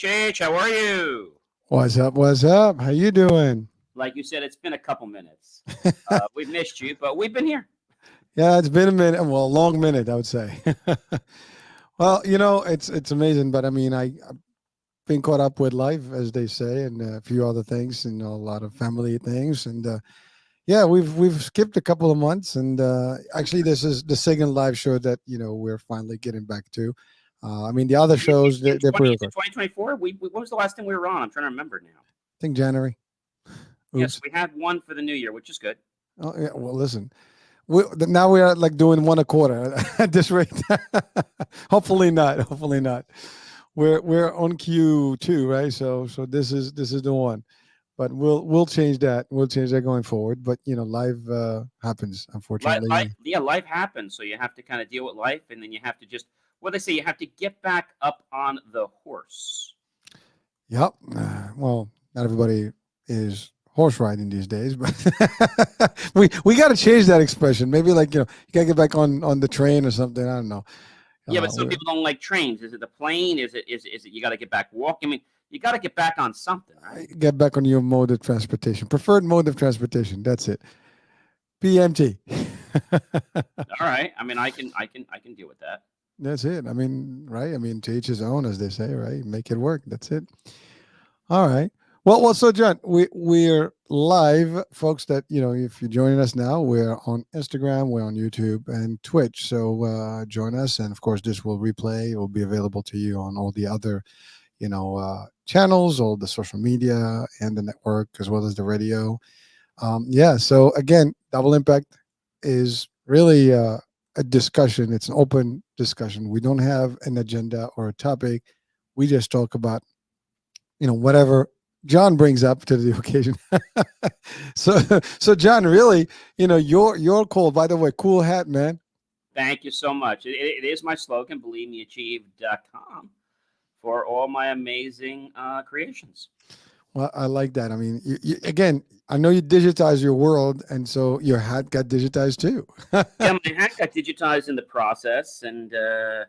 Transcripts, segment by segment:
H, how are you? What's up? What's up? How you doing? Like you said, it's been a couple minutes. We've missed you, but we've been here. Yeah, it's been a minute. Well, a long minute, I would say. Well, it's amazing, but I mean, I've been caught up with life, as they say, and a few other things, and a lot of family things, and yeah, we've skipped a couple of months, and actually, this is the second live show that we're finally getting back to. I mean, the other shows they're pretty good. 2024? When was the last time we were on? I'm trying to remember now. I think January. Yes, Oops. we had one for the new year, which is good. Oh yeah. Well, listen. Now we are like doing one a quarter at this rate. Hopefully not. Hopefully not. We're on Q2, right? So this is the one. But we'll change that. We'll change that going forward. But life happens, unfortunately. Life happens, so you have to kind of deal with life, and then you have to just what they say. You have to get back up on the horse. Yep. Well, not everybody is horse riding these days, but we got to change that expression. Maybe like you gotta get back on the train or something. I don't know. Yeah, but some people don't like trains. Is it the plane? Is it you got to get back walking? I mean, you got to get back on something, right? Get back on your mode of transportation, preferred mode of transportation. That's it. PMT. All right. I mean, I can deal with that. That's it. I mean, right? I mean, to each his own, as they say, right? Make it work. That's it. All right. Well, so John, we're live, folks. That if you're joining us now, we're on Instagram, we're on YouTube and Twitch. So join us, and of course, this will replay. It will be available to you on all the other, channels, all the social media, and the network, as well as the radio. Yeah. So again, Double Impact is really a discussion. It's an open discussion. We don't have an agenda or a topic. We just talk about, whatever John brings up to the occasion. so John, really, your call. By the way, cool hat, man. Thank you so much. It is my slogan, believemeachieve.com, for all my amazing creations. Well, I like that. I mean, again, I know you digitize your world, and so your hat got digitized too. Yeah, my hat got digitized in the process, and a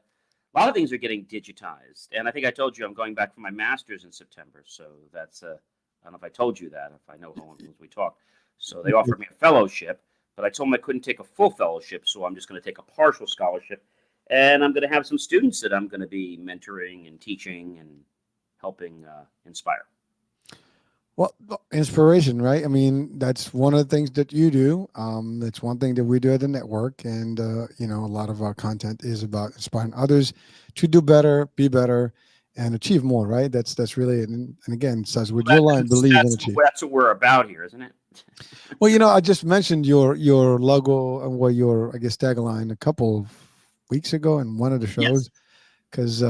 lot of things are getting digitized. And I think I told you I'm going back for my master's in September. So that's I don't know if I told you that, if I know how long we talked. So they offered me a fellowship, but I told them I couldn't take a full fellowship, so I'm just going to take a partial scholarship. And I'm going to have some students that I'm going to be mentoring and teaching and helping inspire. Well, inspiration, right? I mean, that's one of the things that you do. That's one thing that we do at the network, and a lot of our content is about inspiring others to do better, be better, and achieve more. Right? That's really it. And again, it starts with your line: believe and achieve. That's what we're about here, isn't it? Well, I just mentioned your logo and your tagline a couple of weeks ago in one of the shows, because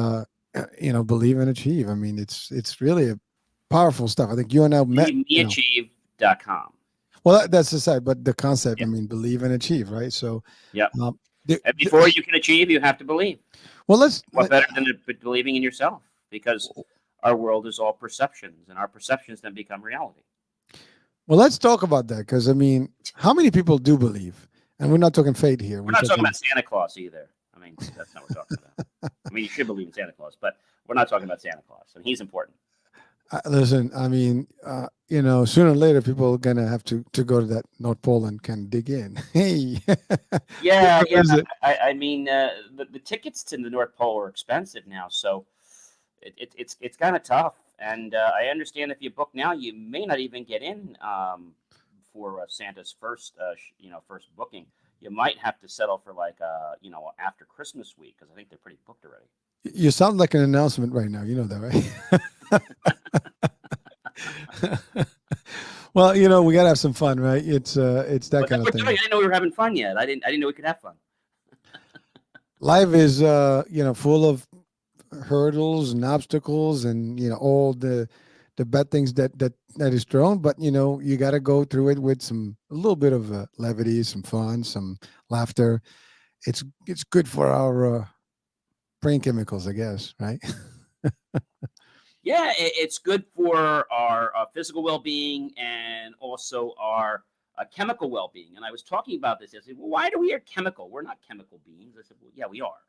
believe and achieve. I mean, it's really a powerful stuff. I think you and I met. BelieveMeAchieve.com. Well, that's the side, but the concept. I mean, believe and achieve, right? So, yeah. And before you can achieve, you have to believe. Well, what better than believing in yourself? Because our world is all perceptions, and our perceptions then become reality. Well, let's talk about that, because I mean, how many people do believe? And we're not talking fate here. We're not talking about Santa Claus either. I mean, that's not what we're talking about. I mean, you should believe in Santa Claus, but we're not talking about Santa Claus, and he's important. Listen, I mean, sooner or later, people are gonna have to go to that North Pole and kind of dig in. Hey, yeah. I mean, the tickets to the North Pole are expensive now, so it's kind of tough. And I understand if you book now, you may not even get in for Santa's first booking. You might have to settle for after Christmas week, because I think they're pretty booked already. You sound like an announcement right now. You know that, right? Well, we gotta have some fun, right? It's that kind of thing. I didn't know we were having fun yet. I didn't know we could have fun. Life is full of hurdles and obstacles, and all the bad things that is thrown. But you got to go through it with a little bit of levity, some fun, some laughter. It's good for our brain chemicals, I guess, right? Yeah, it's good for our physical well-being and also our chemical well-being. And I was talking about this. I said, well, why do we are chemical? We're not chemical beings. I said, well, yeah, we are.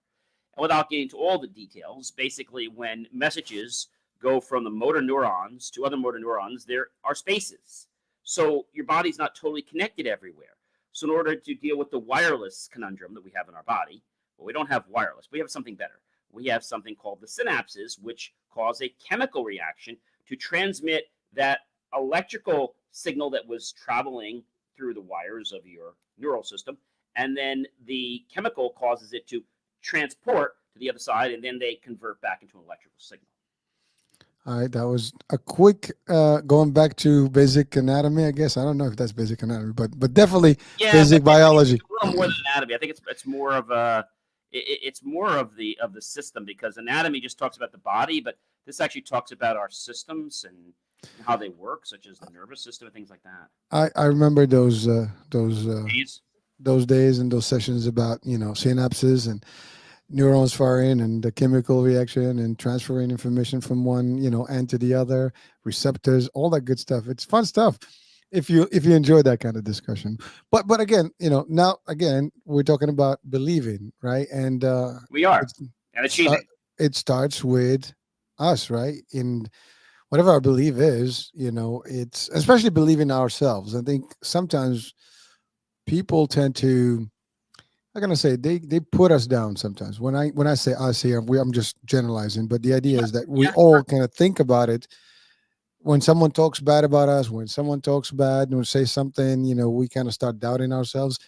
And without getting into all the details, basically when messages go from the motor neurons to other motor neurons, there are spaces. So your body's not totally connected everywhere. So in order to deal with the wireless conundrum that we have in our body, well, we don't have wireless. We have something better. We have something called the synapses, which cause a chemical reaction to transmit that electrical signal that was traveling through the wires of your neural system. And then the chemical causes it to transport to the other side, and then they convert back into an electrical signal. All right, that was a quick going back to basic anatomy, I guess. I don't know if that's basic anatomy, but definitely basic biology. It's a little more than anatomy. I think it's more of it's more of the system, because anatomy just talks about the body, but this actually talks about our systems and how they work, such as the nervous system and things like that. I remember those days and those sessions about synapses and neurons firing and the chemical reaction and transferring information from one end to the other, receptors, all that good stuff. It's fun stuff if you enjoy that kind of discussion. But again, now again we're talking about believing, right? And we are and achieving. It starts with us, right? In whatever our belief is, it's especially believing ourselves. I think sometimes people tend to, I'm gonna say they put us down sometimes. When I say us here, I'm just generalizing, but the idea is that we all kind of think about it. When someone talks bad about us, when someone talks bad and we say something, we kind of start doubting ourselves.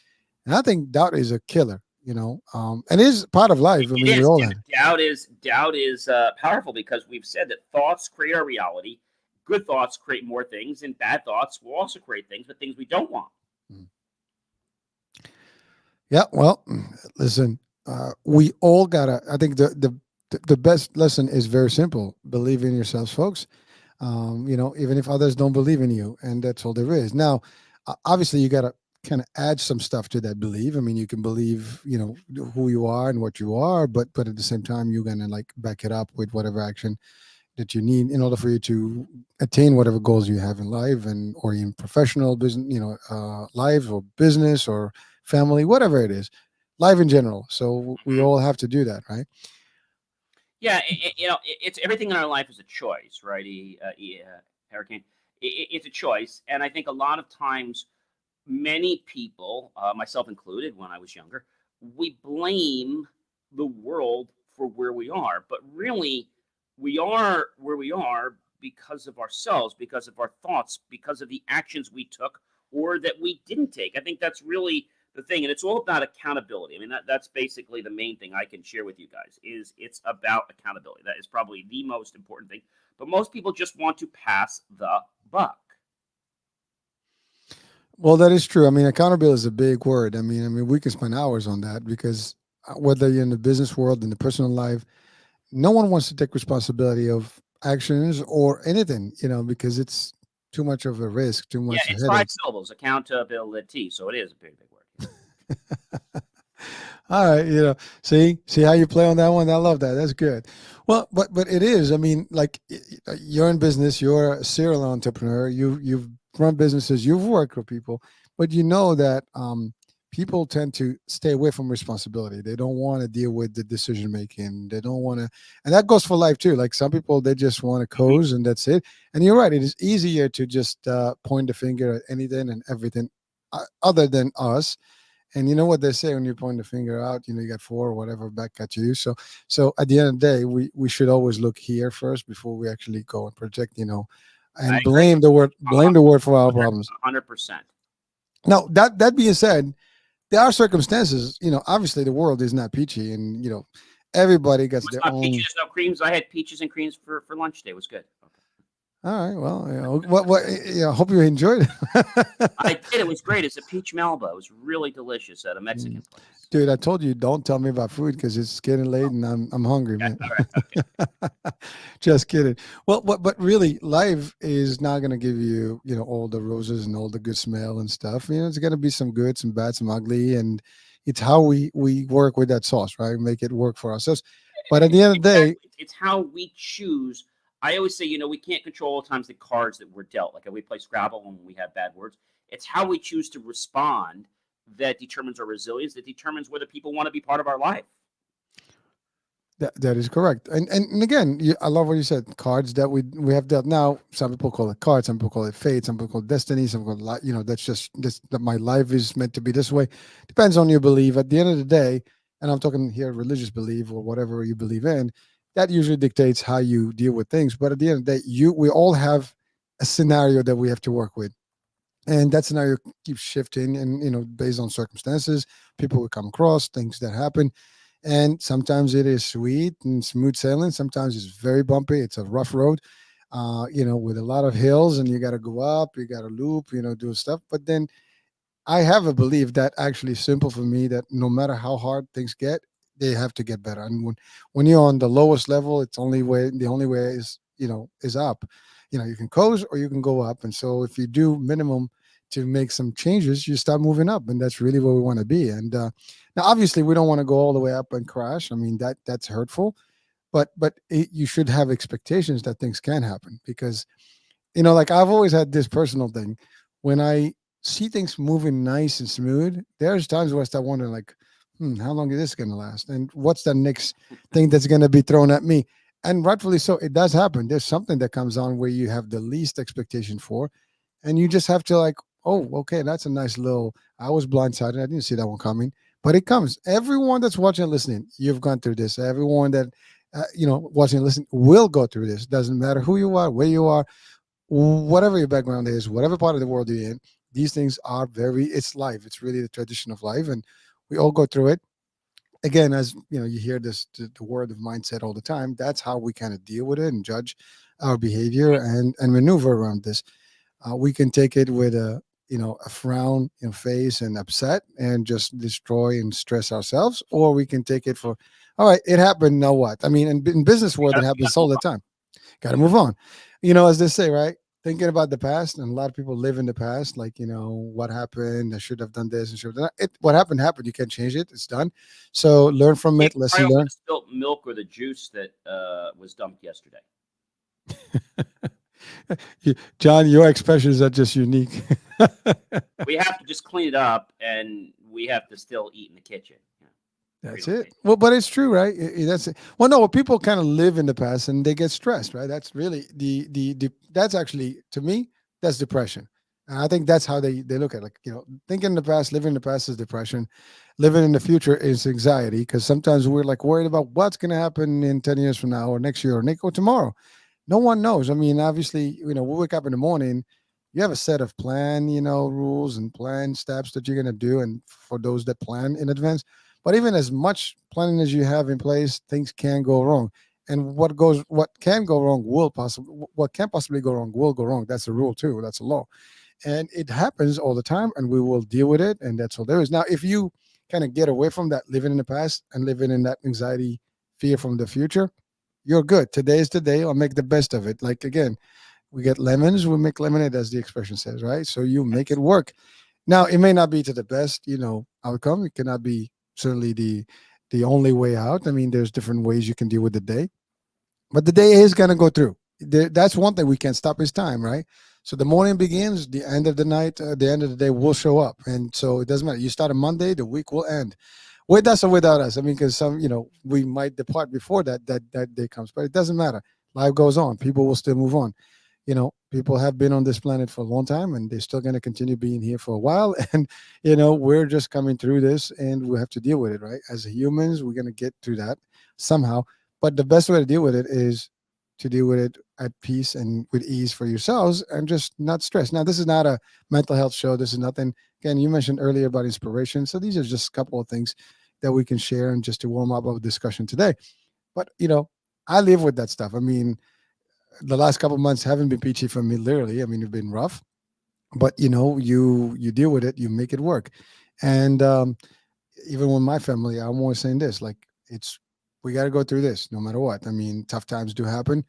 And I think doubt is a killer, and it is part of life. I mean, we all have doubt is powerful, because we've said that thoughts create our reality. Good thoughts create more things, and bad thoughts will also create things, but things we don't want. Yeah, well, listen, we all gotta. I think the best lesson is very simple: believe in yourselves, folks. Even if others don't believe in you, and that's all there is. Now, obviously, you gotta kind of add some stuff to that belief. I mean, you can believe, who you are and what you are, but at the same time, you're gonna like back it up with whatever action that you need in order for you to attain whatever goals you have in life or in professional business, life or business or family, whatever it is, life in general. So we all have to do that, right? Yeah, it's everything in our life is a choice, right? Hurricane, it's a choice, and I think a lot of times, many people, myself included, when I was younger, we blame the world for where we are, but really, we are where we are because of ourselves, because of our thoughts, because of the actions we took or that we didn't take. I think that's really the thing, and it's all about accountability. I mean, that's basically the main thing I can share with you guys, is it's about accountability. That is probably the most important thing, but most people just want to pass the buck. Well, that is true. I mean, accountability is a big word. I mean, we can spend hours on that, because whether you're in the business world, in the personal life, no one wants to take responsibility of actions or anything, because it's too much of a risk, too much it's headache. 5 syllables, accountability. So it is a big word. All right, see how you play on that one. I love that. That's good. Well, but it is. I mean, like, you're in business. You're a serial entrepreneur. You've run businesses. You've worked with people, but you know that people tend to stay away from responsibility. They don't want to deal with the decision making. They don't want to, and that goes for life too. Like, some people, they just want to coast and that's it. And you're right. It is easier to just point the finger at anything and everything other than us. And you know what they say, when you point the finger out, you got 4 or whatever back at you. So at the end of the day, we should always look here first before we actually go and project, and blame the word for our problems. 100%. Now, that being said, there are circumstances, obviously the world is not peachy, and everybody gets their own. Peaches, no creams. I had peaches and creams for lunch today. It was good. Okay. All right. Well, hope you enjoyed it. I did. It was great. It's a peach Melba. It was really delicious at a Mexican place. Dude, I told you, don't tell me about food, because it's getting late and I'm hungry, man. All right, okay. Just kidding. Well, but really, life is not going to give you, all the roses and all the good smell and stuff. It's going to be some good, some bad, some ugly, and it's how we work with that sauce, right? Make it work for ourselves. But at the end of the day, it's how we choose. I always say, we can't control all the times the cards that we're dealt. Like, if we play Scrabble and we have bad words, it's how we choose to respond that determines our resilience, that determines whether people want to be part of our life. That is correct. And again, I love what you said. Cards that we have dealt. Now, some people call it cards, some people call it fate, some people call it destiny, some people call it, that's just this, that my life is meant to be this way. Depends on your belief. At the end of the day, and I'm talking here religious belief or whatever you believe in, that usually dictates how you deal with things. But at the end of the day, we all have a scenario that we have to work with. And that scenario keeps shifting, and based on circumstances, people will come across things that happen, and sometimes it is sweet and smooth sailing. Sometimes it's very bumpy. It's a rough road, with a lot of hills, and you got to go up, you got to loop, do stuff. But then I have a belief that actually is simple for me, that no matter how hard things get, they have to get better. And when you're on the lowest level, the only way is up. You can coast or you can go up. And so if you do minimum to make some changes, you start moving up, and that's really where we want to be. And now, obviously, we don't want to go all the way up and crash. I mean, that's hurtful, but you should have expectations that things can happen, because like I've always had this personal thing. When I see things moving nice and smooth, there's times where I start wondering, like, how long is this going to last? And what's the next thing that's going to be thrown at me? And rightfully so, it does happen. There's something that comes on where you have the least expectation for, and you just have to, like, oh, okay, that's a nice little. I was blindsided. I didn't see that one coming, but it comes. Everyone that's watching and listening, you've gone through this. Everyone that watching and listening will go through this. Doesn't matter who you are, where you are, whatever your background is, whatever part of the world you're in. These things are it's life. It's really the tradition of life, and we all go through it. Again, as you hear the word of mindset all the time. That's how we kind of deal with it and judge our behavior and maneuver around this. We can take it with a frown in face and upset and just destroy and stress ourselves, or we can take it for, all right, it happened. Now what? I mean, in business world, it You happens all the time. Got to move on. As they say, right? Thinking about the past, and a lot of people live in the past, like, what happened. I should have done this and should have done that. What happened happened. You can't change it. It's done. So learn from can't it. Lesson cry over learned. the spilt milk or the juice that was dumped yesterday. John, your expressions are just unique. We have to just clean it up, and we have to still eat in the kitchen. Yeah. That's it. Relocate. Well, but it's true, right? That's it. Well, no, people kind of live in the past and they get stressed, right? That's really the that's actually, to me, that's depression. And I think that's how they look at it. Like, thinking in the past, living in the past is depression. Living in the future is anxiety, because sometimes we're like worried about what's going to happen in 10 years from now or next year or tomorrow. No one knows. I mean, obviously, we wake up in the morning, you have a set of plan, rules and plan steps that you're going to do. And for those that plan in advance, but even as much planning as you have in place, things can go wrong. And what can go wrong what can possibly go wrong will go wrong. That's a rule too. That's a law. And it happens all the time, and we will deal with it. And that's all there is. Now, if you kind of get away from that, living in the past and living in that anxiety, fear from the future, you're good. Today is the day. I'll make the best of it. Like, again, we get lemons, we make lemonade, as the expression says, right? So you make it work. Now, it may not be to the best, outcome. It cannot be certainly the only way out. I mean, there's different ways you can deal with the day, but the day is going to go through. That's one thing we can't stop is time, right? So the morning begins, the end of the night, the end of the day will show up, and so it doesn't matter. You start on Monday, the week will end, with us or without us. I mean, because we might depart before that day comes, but it doesn't matter. Life goes on. People will still move on. People have been on this planet for a long time, and they're still going to continue being here for a while. And, we're just coming through this, and we have to deal with it, right? As humans, we're going to get through that somehow. But the best way to deal with it is to deal with it at peace and with ease for yourselves, and just not stress. Now, this is not a mental health show. This is nothing. Again, you mentioned earlier about inspiration. So these are just a couple of things that we can share, and just to warm up our discussion today. But, I live with that stuff. I mean, the last couple of months haven't been peachy for me, literally. I mean, it's been rough, but you deal with it, you make it work. And even with my family, I'm always saying this, like, we got to go through this no matter what. I mean, tough times do happen,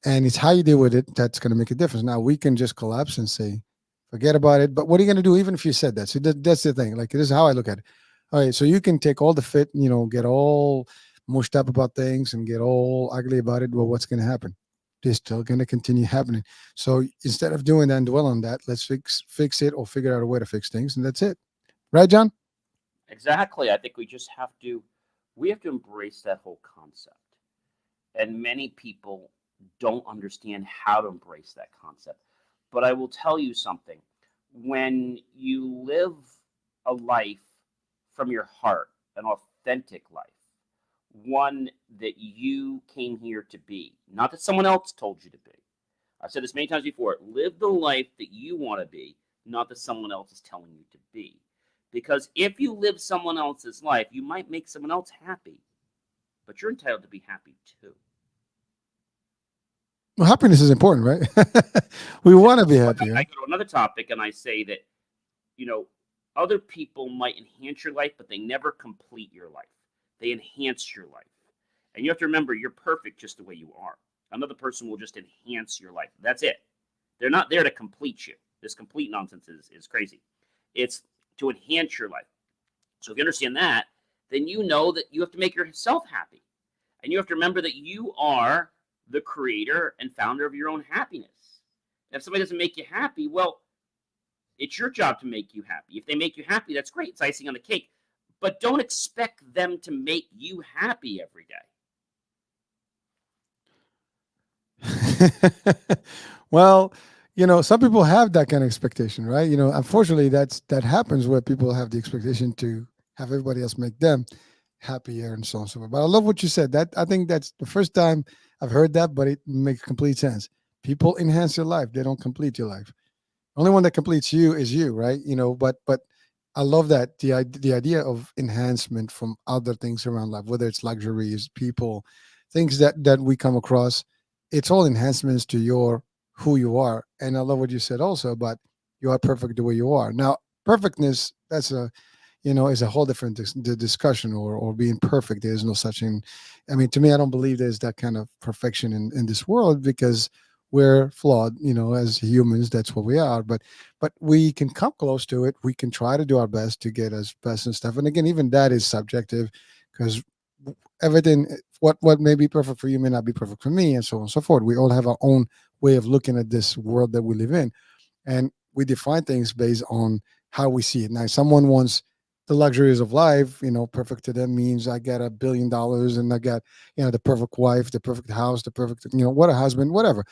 and it's how you deal with it that's going to make a difference. Now, we can just collapse and say, forget about it. But what are you going to do even if you said that? So that's the thing. Like, this is how I look at it. All right, so you can take all the fit, get all mushed up about things and get all ugly about it. Well, what's going to happen? They're still going to continue happening. So instead of doing that and dwell on that, let's fix it, or figure out a way to fix things, and that's it. Right, John? Exactly. I think we have to embrace that whole concept. And many people don't understand how to embrace that concept. But I will tell you something. When you live a life from your heart, an authentic life, one that you came here to be, not that someone else told you to be. I've said this many times before. Live the life that you want to be, not that someone else is telling you to be. Because if you live someone else's life, you might make someone else happy, but you're entitled to be happy too. Well, happiness is important, right? We want to be happy, I right? go to another topic and I say that, you know, other people might enhance your life, but they never complete your life. They enhance your life. And you have to remember, you're perfect just the way you are. Another person will just enhance your life. That's it. They're not there to complete you. This complete nonsense is crazy. It's to enhance your life. So if you understand that, then you know that you have to make yourself happy. And you have to remember that you are the creator and founder of your own happiness. And if somebody doesn't make you happy, well, it's your job to make you happy. If they make you happy, that's great. It's icing on the cake. But don't expect them to make you happy every day. Well, some people have that kind of expectation, right? Unfortunately, that happens where people have the expectation to have everybody else make them happier and so on and so forth. But I love what you said. That I think that's the first time I've heard that, but it makes complete sense. People enhance your life; they don't complete your life. Only one that completes you is you, right? But I love that the idea of enhancement from other things around life, whether it's luxuries, people, things that we come across. It's all enhancements to your who you are. And I love what you said also about you are perfect the way you are. Now, perfectness, that's is a whole different discussion, or being perfect. There's no such thing. I mean, to me, I don't believe there's that kind of perfection in this world, because we're flawed, as humans. That's what we are. But we can come close to it. We can try to do our best to get as best and stuff. And again, even that is subjective, because everything, what may be perfect for you may not be perfect for me, and so on and so forth. We all have our own way of looking at this world that we live in, and we define things based on how we see it. Now, someone wants the luxuries of life. Perfect to them means I got $1 billion and I got the perfect wife, the perfect house, the perfect what a husband, whatever.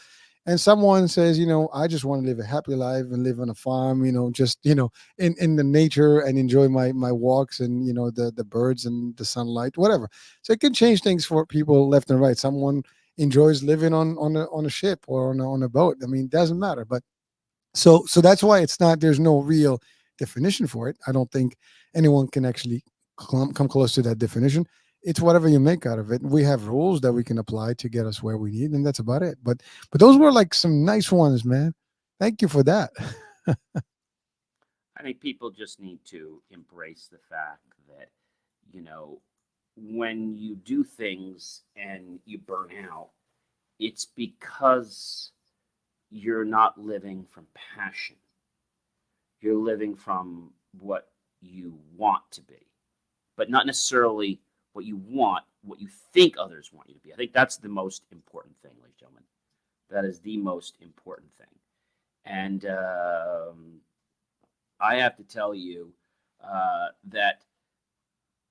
And someone says, I just want to live a happy life and live on a farm, just in the nature, and enjoy my walks, and the birds and the sunlight, whatever. So it can change things for people left and right. Someone enjoys living on a ship or on a boat. I mean, it doesn't matter. But so that's why it's not, there's no real definition for it. I don't think anyone can actually come close to that definition. It's whatever you make out of it. We have rules that we can apply to get us where we need, and that's about it. But those were like some nice ones, man. Thank you for that. I think people just need to embrace the fact that, you know, when you do things and you burn out, it's because you're not living from passion. You're living from what you want to be, but not necessarily what you want, what you think others want you to be. I think that's the most important thing, ladies and gentlemen. That is the most important thing. And I have to tell you that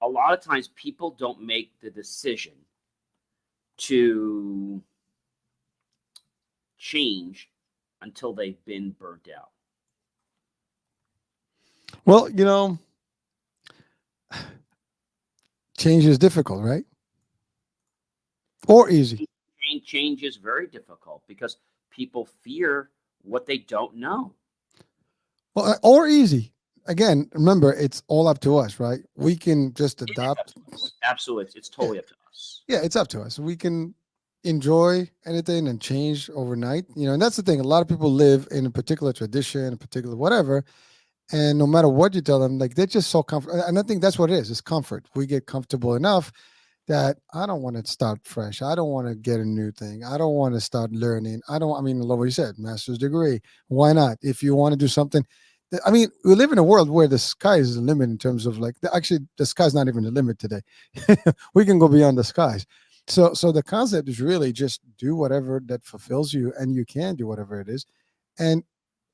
a lot of times people don't make the decision to change until they've been burnt out. Well, change is difficult, right? Or easy. Change is very difficult because people fear what they don't know. Well, or easy. Again, remember, it's all up to us, right? We can just It is up adopt. to us. Absolutely. It's Yeah, totally up to us. yeah, it's up to us. We can enjoy anything and change overnight. And that's the thing. A lot of people live in a particular tradition, a particular whatever, and no matter what you tell them, like they're just so comfortable. And I think that's what it is. It's comfort. We get comfortable enough that I don't want to start fresh. I don't want to get a new thing. I don't want to start learning. I mean, I love what you said, master's degree. Why not? If you want to do something, I mean, we live in a world where the sky is the limit in terms of like, actually, the sky's not even the limit today. We can go beyond the skies. So the concept is really just do whatever that fulfills you, and you can do whatever it is, and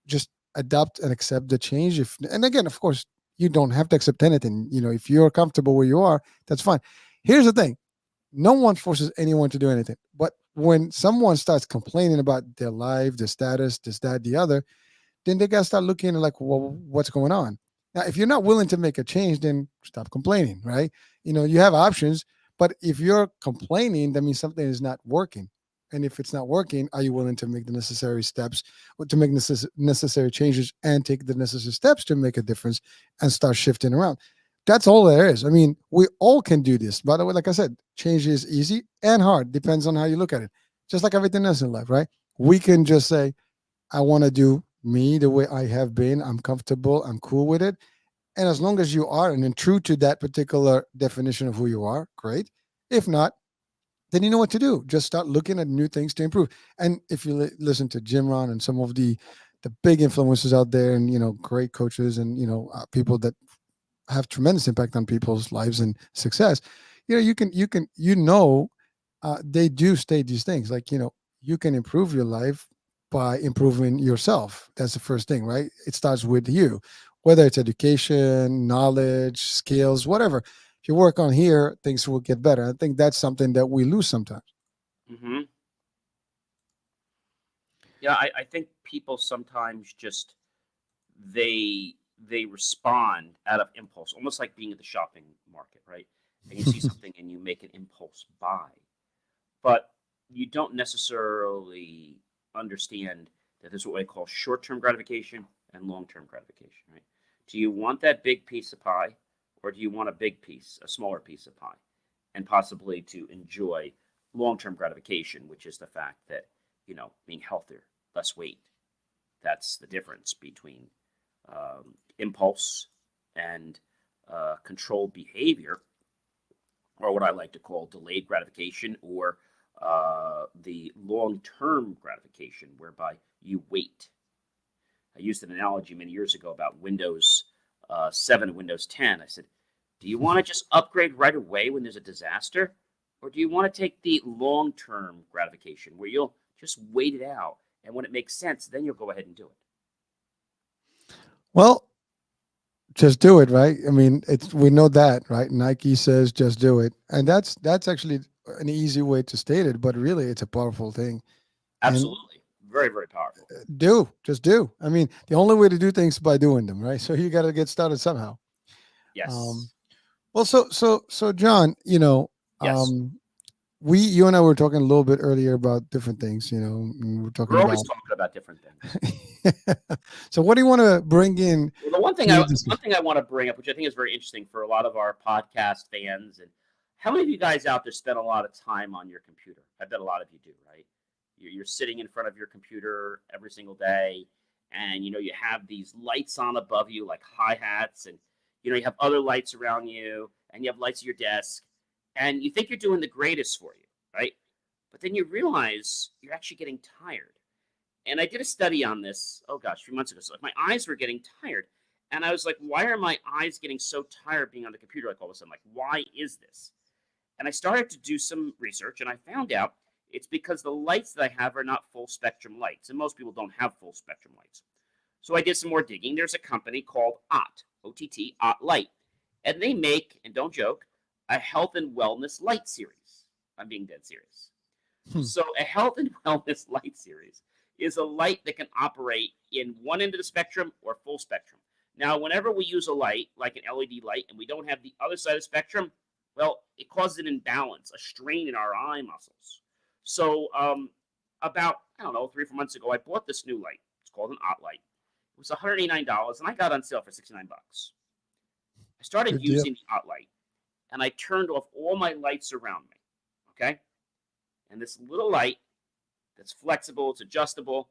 just adapt and accept the change. And again, of course, you don't have to accept anything. If you're comfortable where you are, that's fine. Here's the thing: No one forces anyone to do anything. But when someone starts complaining about their life, their status, this, that, the other, then they got to start looking like, well, what's going on? Now, if you're not willing to make a change, then stop complaining, right? You have options, but if you're complaining, that means something is not working. And if it's not working, are you willing to make the necessary steps, or to make necessary changes and take the necessary steps to make a difference and start shifting around? That's all there is. I mean, we all can do this. By the way, like I said, change is easy and hard. Depends on how you look at it. Just like everything else in life, right? We can just say, I want to do me the way I have been. I'm comfortable. I'm cool with it. And as long as you are and true to that particular definition of who you are, great. If not, then you know what to do. Just start looking at new things to improve. And if you listen to Jim Rohn and some of the big influencers out there, and great coaches, and people that have tremendous impact on people's lives and success, they do state these things like, you can improve your life by improving yourself. That's the first thing, right? It starts with you, whether it's education, knowledge, skills, whatever. If you work on here, things will get better. I think that's something that we lose sometimes. Mm-hmm. Yeah, I think people sometimes just they respond out of impulse, almost like being at the shopping market, right? And you see something and you make an impulse buy, but you don't necessarily understand that there's what I call short-term gratification and long-term gratification, right? Do you want that big piece of pie, or do you want a smaller piece of pie, and possibly to enjoy long-term gratification, which is the fact that, being healthier, less weight. That's the difference between impulse and controlled behavior, or what I like to call delayed gratification, or the long-term gratification, whereby you wait. I used an analogy many years ago about Windows 7 and Windows 10. I said, do you want to just upgrade right away when there's a disaster? Or do you want to take the long-term gratification where you'll just wait it out, and when it makes sense, then you'll go ahead and do it? Well, just do it, right? I mean, we know that, right? Nike says just do it, and that's actually an easy way to state it, but really, it's a powerful thing. And Absolutely. Very, very powerful. just do. I mean, the only way to do things is by doing them, right? So you got to get started somehow. Um, Yes. well, so John, Yes. you and I were talking a little bit earlier about different things. And we're talking We're always about. talking about different things. So, what do you want to bring in Well, the one to thing the I discussion? want to bring up, which I think is very interesting for a lot of our podcast fans, and how many of you guys out there spend a lot of time on your computer? I bet a lot of you do, right? You're sitting in front of your computer every single day, and you have these lights on above you like hi hats, and you have other lights around you, and you have lights at your desk, and you think you're doing the greatest for you, right? But then you realize you're actually getting tired. And I did a study on this, oh gosh, a few months ago. So like my eyes were getting tired. And I was like, why are my eyes getting so tired being on the computer like all of a sudden? Like, why is this? And I started to do some research, and I found out it's because the lights that I have are not full spectrum lights. And most people don't have full spectrum lights. So I did some more digging. There's a company called OTT, OTT Light. And they make, and don't joke, a health and wellness light series. I'm being dead serious. Hmm. So a health and wellness light series is a light that can operate in one end of the spectrum or full spectrum. Now, whenever we use a light, like an LED light, and we don't have the other side of the spectrum, well, it causes an imbalance, a strain in our eye muscles. So about, I don't know, 3 or 4 months ago, I bought this new light. It's called an OT light. It was $189, and I got it on sale for $69. I started Good deal. using the OT light, and I turned off all my lights around me, okay? And this little light that's flexible, it's adjustable,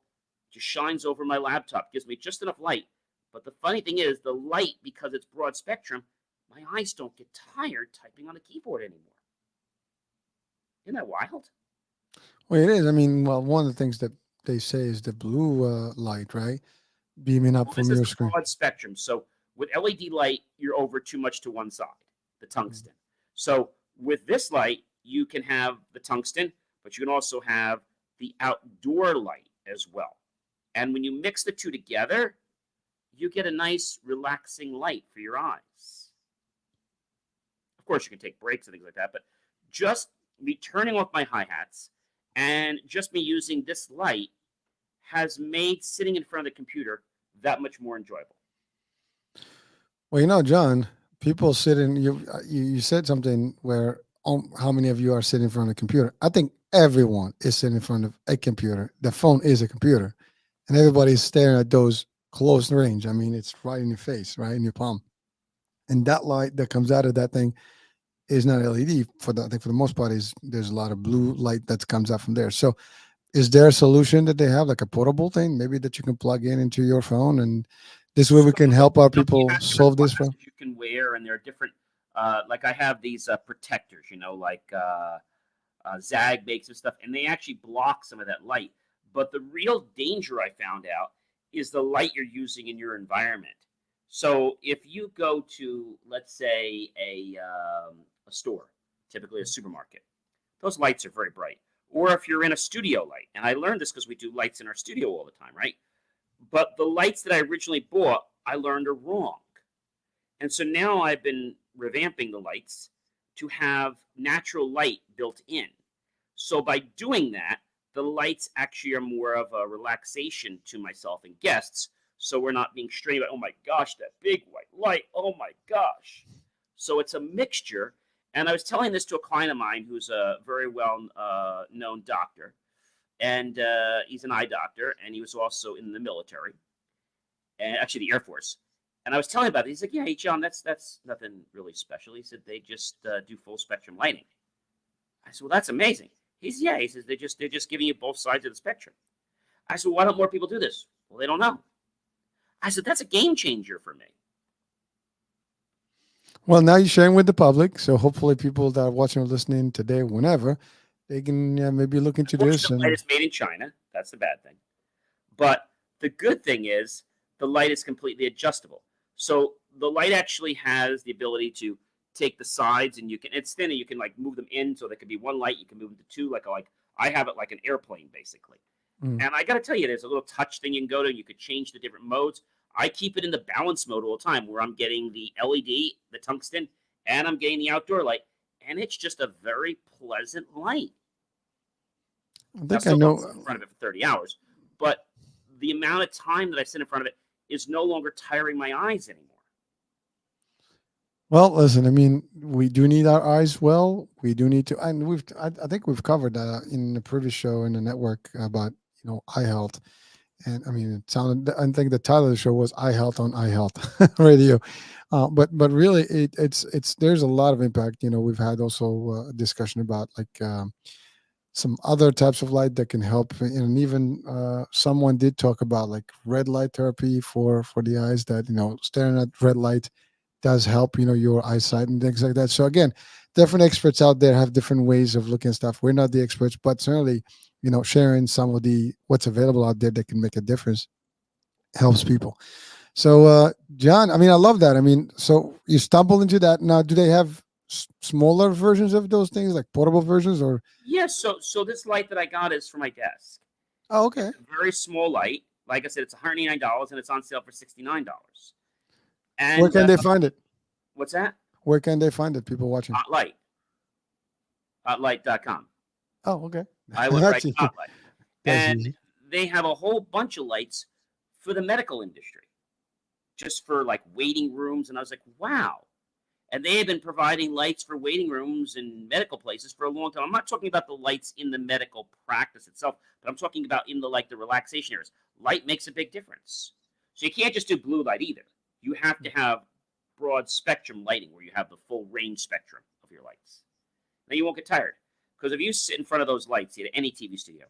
just shines over my laptop, gives me just enough light. But the funny thing is, the light, because it's broad spectrum, my eyes don't get tired typing on a keyboard anymore. Isn't that wild? Well, it is. I mean, well, one of the things that they say is the blue light, right? Beaming up Well, from this is your the screen. broad spectrum. So with LED light, you're over too much to one side, the tungsten. So with this light, you can have the tungsten, but you can also have the outdoor light as well. And when you mix the two together, you get a nice, relaxing light for your eyes. Of course, you can take breaks and things like that, but just me turning off my hi-hats and just me using this light has made sitting in front of the computer that much more enjoyable. Well, John, people sit in you said something where how many of you are sitting in front of a computer? I think everyone is sitting in front of a computer. The phone is a computer, and everybody's staring at those close range. I mean, it's right in your face, right in your palm. And that light that comes out of that thing is not LED. I think for the most part, there's a lot of blue light that comes out from there. So, is there a solution that they have, like a portable thing, maybe that you can plug in into your phone, and this way we can help our You people have solve different this? glasses you can wear, and there are different. Like I have these protectors, like Zag makes and stuff, and they actually block some of that light. But the real danger I found out is the light you're using in your environment. So if you go to, let's say, a store, typically a supermarket, those lights are very bright. Or if you're in a studio light, and I learned this because we do lights in our studio all the time, right? But the lights that I originally bought, I learned are wrong. And so now I've been revamping the lights to have natural light built in. So by doing that, the lights actually are more of a relaxation to myself and guests. So we're not being strained by, oh my gosh, that big white light. Oh my gosh. So it's a mixture. And I was telling this to a client of mine who's a very well known doctor. And he's an eye doctor. And he was also in the military. And actually the Air Force. And I was telling him about it. He's like, yeah, hey, John, that's nothing really special. He said, they just do full spectrum lighting. I said, well, that's amazing. He says, they're just giving you both sides of the spectrum. I said, well, why don't more people do this? Well, they don't know. I said, that's a game changer for me. Well, now you're sharing with the public, so hopefully people that are watching or listening today, whenever, they can maybe look into this. The light is made in China. That's the bad thing. But the good thing is the light is completely adjustable. So the light actually has the ability to take the sides, and it's thin, and you can like move them in, so there could be one light, you can move them to two, like I have it like an airplane basically. And I got to tell you, there's a little touch thing you can go to, and you could change the different modes. I keep it in the balance mode all the time, where I'm getting the LED, the tungsten, and I'm getting the outdoor light, and it's just a very pleasant light. I think I know. In front of it for 30 hours, but the amount of time that I sit in front of it is no longer tiring my eyes anymore. Well, listen, I mean, we do need our eyes well. We do need to, and I think we've covered that in the previous show in the network about, eye health. And I mean, I think the title of the show was Eye Health on Eye Health Radio. But really it's, there's a lot of impact. We've had also a discussion about like, some other types of light that can help, and even someone did talk about like red light therapy for the eyes, that staring at red light does help your eyesight and things like that. So again, different experts out there have different ways of looking at stuff. We're not the experts, but certainly sharing some of the what's available out there that can make a difference helps people. So John, I mean, I love that. I mean, so you stumbled into that. Now, do they have smaller versions of those things, like portable versions? Or Yes, so this light that I got is for my desk. Oh, okay. It's a very small light. Like I said, it's $189, and it's on sale for $69. And where can they find it? What's that? Where can they find it? People watching. Hotlight. Hotlight.com. Oh, okay. I would write Easy. Hotlight. That's And easy. they have a whole bunch of lights for the medical industry, just for like waiting rooms. And I was like, wow. And they have been providing lights for waiting rooms and medical places for a long time. I'm not talking about the lights in the medical practice itself, but I'm talking about in the relaxation areas. Light makes a big difference. So you can't just do blue light either. You have to have broad spectrum lighting where you have the full range spectrum of your lights. Then you won't get tired. Because if you sit in front of those lights at any TV studio,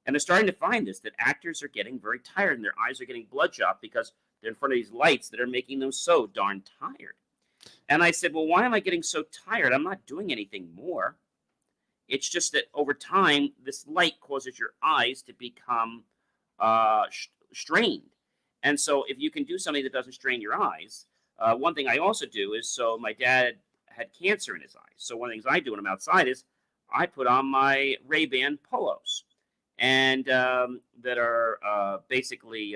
and they're starting to find this, that actors are getting very tired and their eyes are getting bloodshot because they're in front of these lights that are making them so darn tired. And I said, well, why am I getting so tired? I'm not doing anything more. It's just that over time, this light causes your eyes to become strained. And so if you can do something that doesn't strain your eyes, one thing I also do is, so my dad had cancer in his eyes. So one of the things I do when I'm outside is I put on my Ray-Ban polos, and that are basically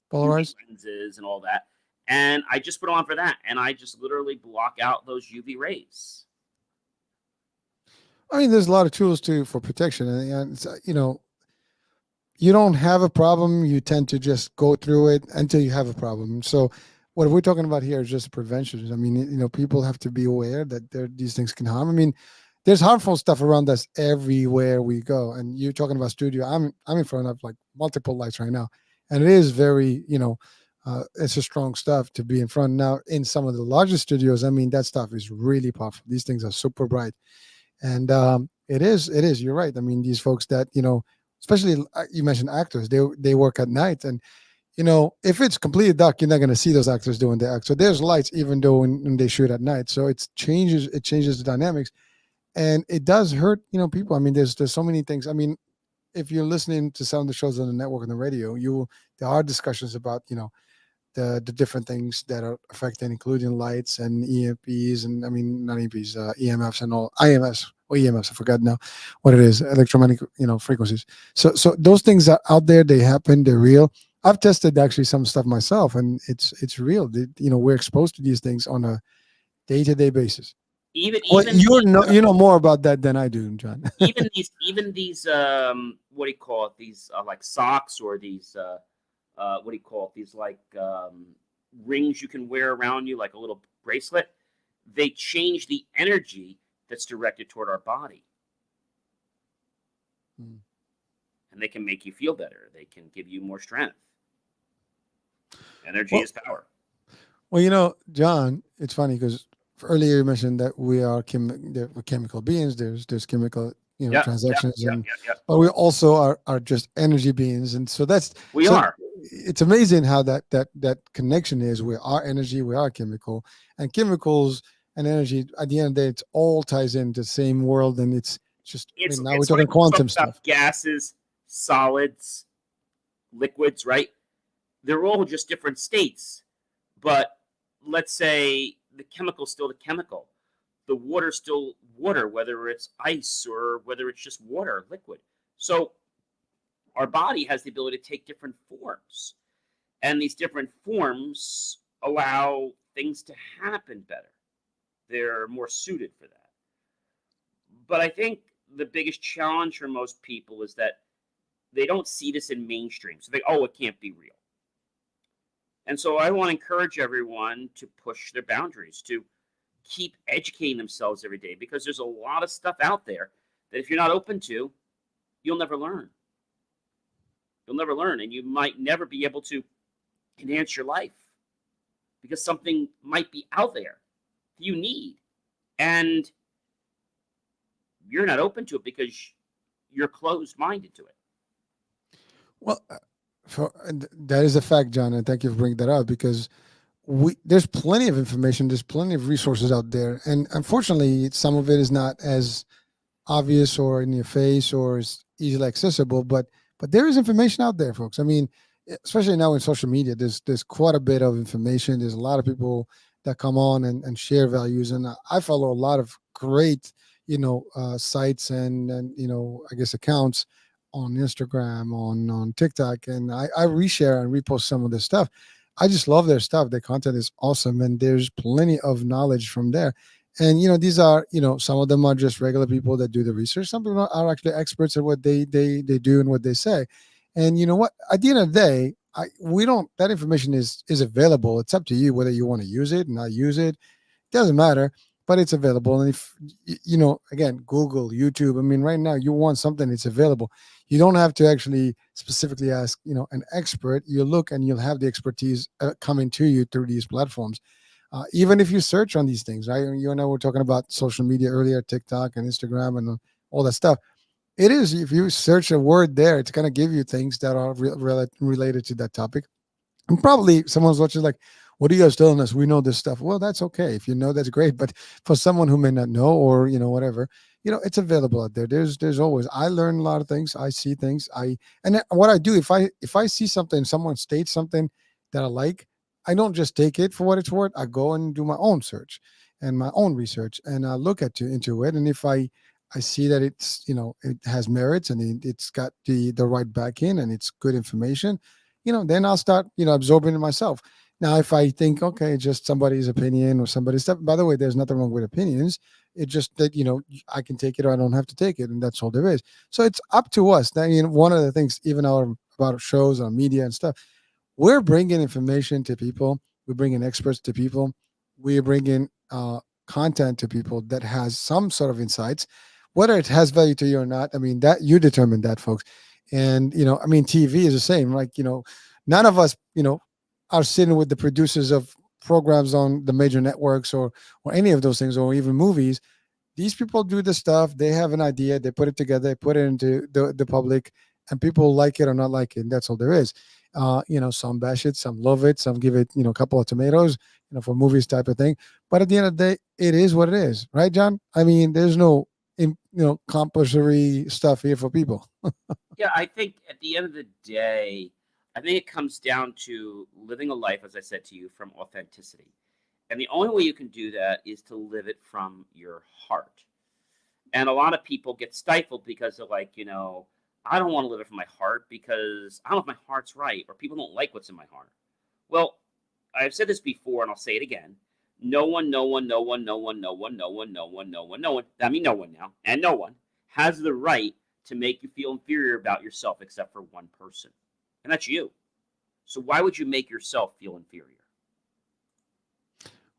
Polarized lenses and all that. And I just put on for that, and I just literally block out those UV rays. I mean, there's a lot of tools for protection, and it's, you don't have a problem, you tend to just go through it until you have a problem. So what we're talking about here is just prevention. I mean, people have to be aware that these things can harm. I mean, there's harmful stuff around us everywhere we go. And you're talking about studio. I'm in front of like multiple lights right now, and it is very, it's a strong stuff to be in front. Now, in some of the largest studios, I mean, that stuff is really powerful. These things are super bright, and it is. You're right. I mean, these folks that especially you mentioned actors, they work at night, and if it's completely dark, you're not going to see those actors doing the act. So there's lights, even though when they shoot at night. So it changes the dynamics, and it does hurt people. I mean, there's so many things. I mean, if you're listening to some of the shows on the network and the radio, there are discussions about the different things that are affected, including lights and EMPs, and I mean not EMPs, EMFs and all IMS or EMFs. I forgot now what it is, electromagnetic frequencies. So those things are out there. They happen. They're real. I've tested actually some stuff myself, and it's real. We're exposed to these things on a day-to-day basis. Even Well, even these, you know more about that than I do, John. even these what do you call it? These like socks, or these what do you call it? These like rings you can wear around you, like a little bracelet. They change the energy that's directed toward our body. Mm. And they can make you feel better. They can give you more strength. Energy Well, is power. Well, John, it's funny because earlier you mentioned that we are we're chemical beings. There's chemical, Yeah, yeah, transactions, yeah, and yeah, yeah. but we also are just energy beings, and so We so are. it's amazing how that connection is. We are energy, we are chemical, and chemicals and energy. At the end of the day, it all ties into the same world, and it's just. I It's mean, now we're it's talking like we talk quantum about stuff. gases, solids, liquids, right? They're all just different states. But let's say the chemical's still the chemical. The water's still water, whether it's ice or whether it's just water, liquid. So our body has the ability to take different forms. And these different forms allow things to happen better. They're more suited for that. But I think the biggest challenge for most people is that they don't see this in mainstream. So they, oh, it can't be real. And so I want to encourage everyone to push their boundaries, to keep educating themselves every day, because there's a lot of stuff out there that if you're not open to, you'll never learn. You'll never learn, and you might never be able to enhance your life because something might be out there that you need, and you're not open to it because you're closed-minded to it. Well, that is a fact, John, and thank you for bringing that up because there's plenty of information, there's plenty of resources out there, and unfortunately, some of it is not as obvious or in your face or is easily accessible, but there is information out there, folks. I mean, especially now in social media, there's quite a bit of information. There's a lot of people that come on and share values, and I follow a lot of great sites and I guess accounts on Instagram, on TikTok, and I reshare and repost some of this stuff. I just love their stuff. Their content is awesome, and there's plenty of knowledge from there. And these are some of them are just regular people that do the research. Some people are actually experts at what they do and what they say. And you know what? At the end of the day, we don't. That information is available. It's up to you whether you want to use it, not use it. Doesn't matter, but it's available. And if again, Google, YouTube. I mean, right now you want something, it's available. You don't have to actually specifically ask an expert. You look and you'll have the expertise coming to you through these platforms. Even if you search on these things, right? You and I were talking about social media earlier, TikTok and Instagram and all that stuff. It is, if you search a word there, it's going to give you things that are related to that topic. And probably someone's watching like, what are you guys telling us? We know this stuff. Well, that's okay. If you know, that's great. But for someone who may not know or, whatever, it's available out there. There's always, I learn a lot of things. I see things. And what I do, if I see something, someone states something that I like, I don't just take it for what it's worth. I go and do my own search and my own research and I look into it. And if I see that it's, it has merits and it's got the right back in and it's good information, then I'll start, absorbing it myself. Now, if I think, okay, just somebody's opinion or somebody's stuff, by the way, there's nothing wrong with opinions. It's just that, I can take it or I don't have to take it. And that's all there is. So it's up to us. That, one of the things, even about our shows, our media and stuff, we're bringing information to people. We're bringing experts to people. We're bringing content to people that has some sort of insights, whether it has value to you or not. I mean, that you determine that, folks. And I mean, TV is the same. Like, none of us, are sitting with the producers of programs on the major networks or any of those things, or even movies. These people do the stuff. They have an idea. They put it together. They put it into the public, and people like it or not like it. And that's all there is. Some bash it, some love it, some give it, a couple of tomatoes, for movies type of thing. But at the end of the day, it is what it is, right, John? I mean, there's no, compulsory stuff here for people. Yeah, I think at the end of the day, I think it comes down to living a life, as I said to you, from authenticity. And the only way you can do that is to live it from your heart. And a lot of people get stifled because they're like, I don't want to live it from my heart because I don't know if my heart's right or people don't like what's in my heart. Well, I've said this before and I'll say it again. No one, no one, no one, no one, no one, no one, no one, no one, no one, I mean no one now, and no one has the right to make you feel inferior about yourself except for one person. And that's you. So why would you make yourself feel inferior?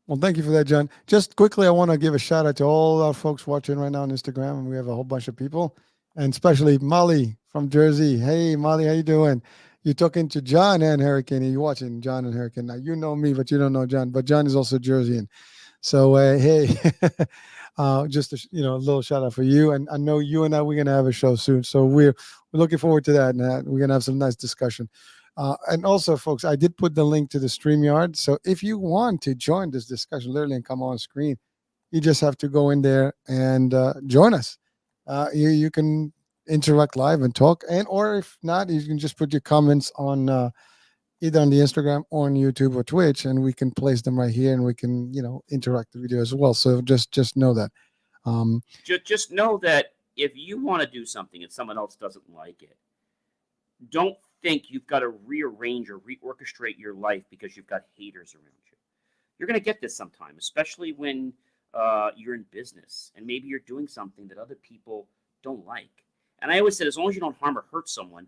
Well, thank you for that, John. Just quickly, I want to give a shout out to all our folks watching right now on Instagram, and we have a whole bunch of people, and especially Molly from Jersey. Hey, Molly, how you doing? You're talking to John and Hurricane. You're watching John and Hurricane. Now, you know me, but you don't know John. But John is also Jerseyan. So, hey, just a little shout out for you. And I know you and I, we're gonna have a show soon. So we're looking forward to that, and we're gonna have some nice discussion. And also, folks, I did put the link to the StreamYard. So if you want to join this discussion, literally, and come on screen, you just have to go in there and join us. You can interact live and talk, or if not, you can just put your comments on either on the Instagram or on YouTube or Twitch, and we can place them right here, and we can interact the video as well. So just know that. Just know that if you want to do something and someone else doesn't like it, don't think you've got to rearrange or reorchestrate your life because you've got haters around you. You're going to get this sometime, especially when you're in business and maybe you're doing something that other people don't like. And I always said, as long as you don't harm or hurt someone,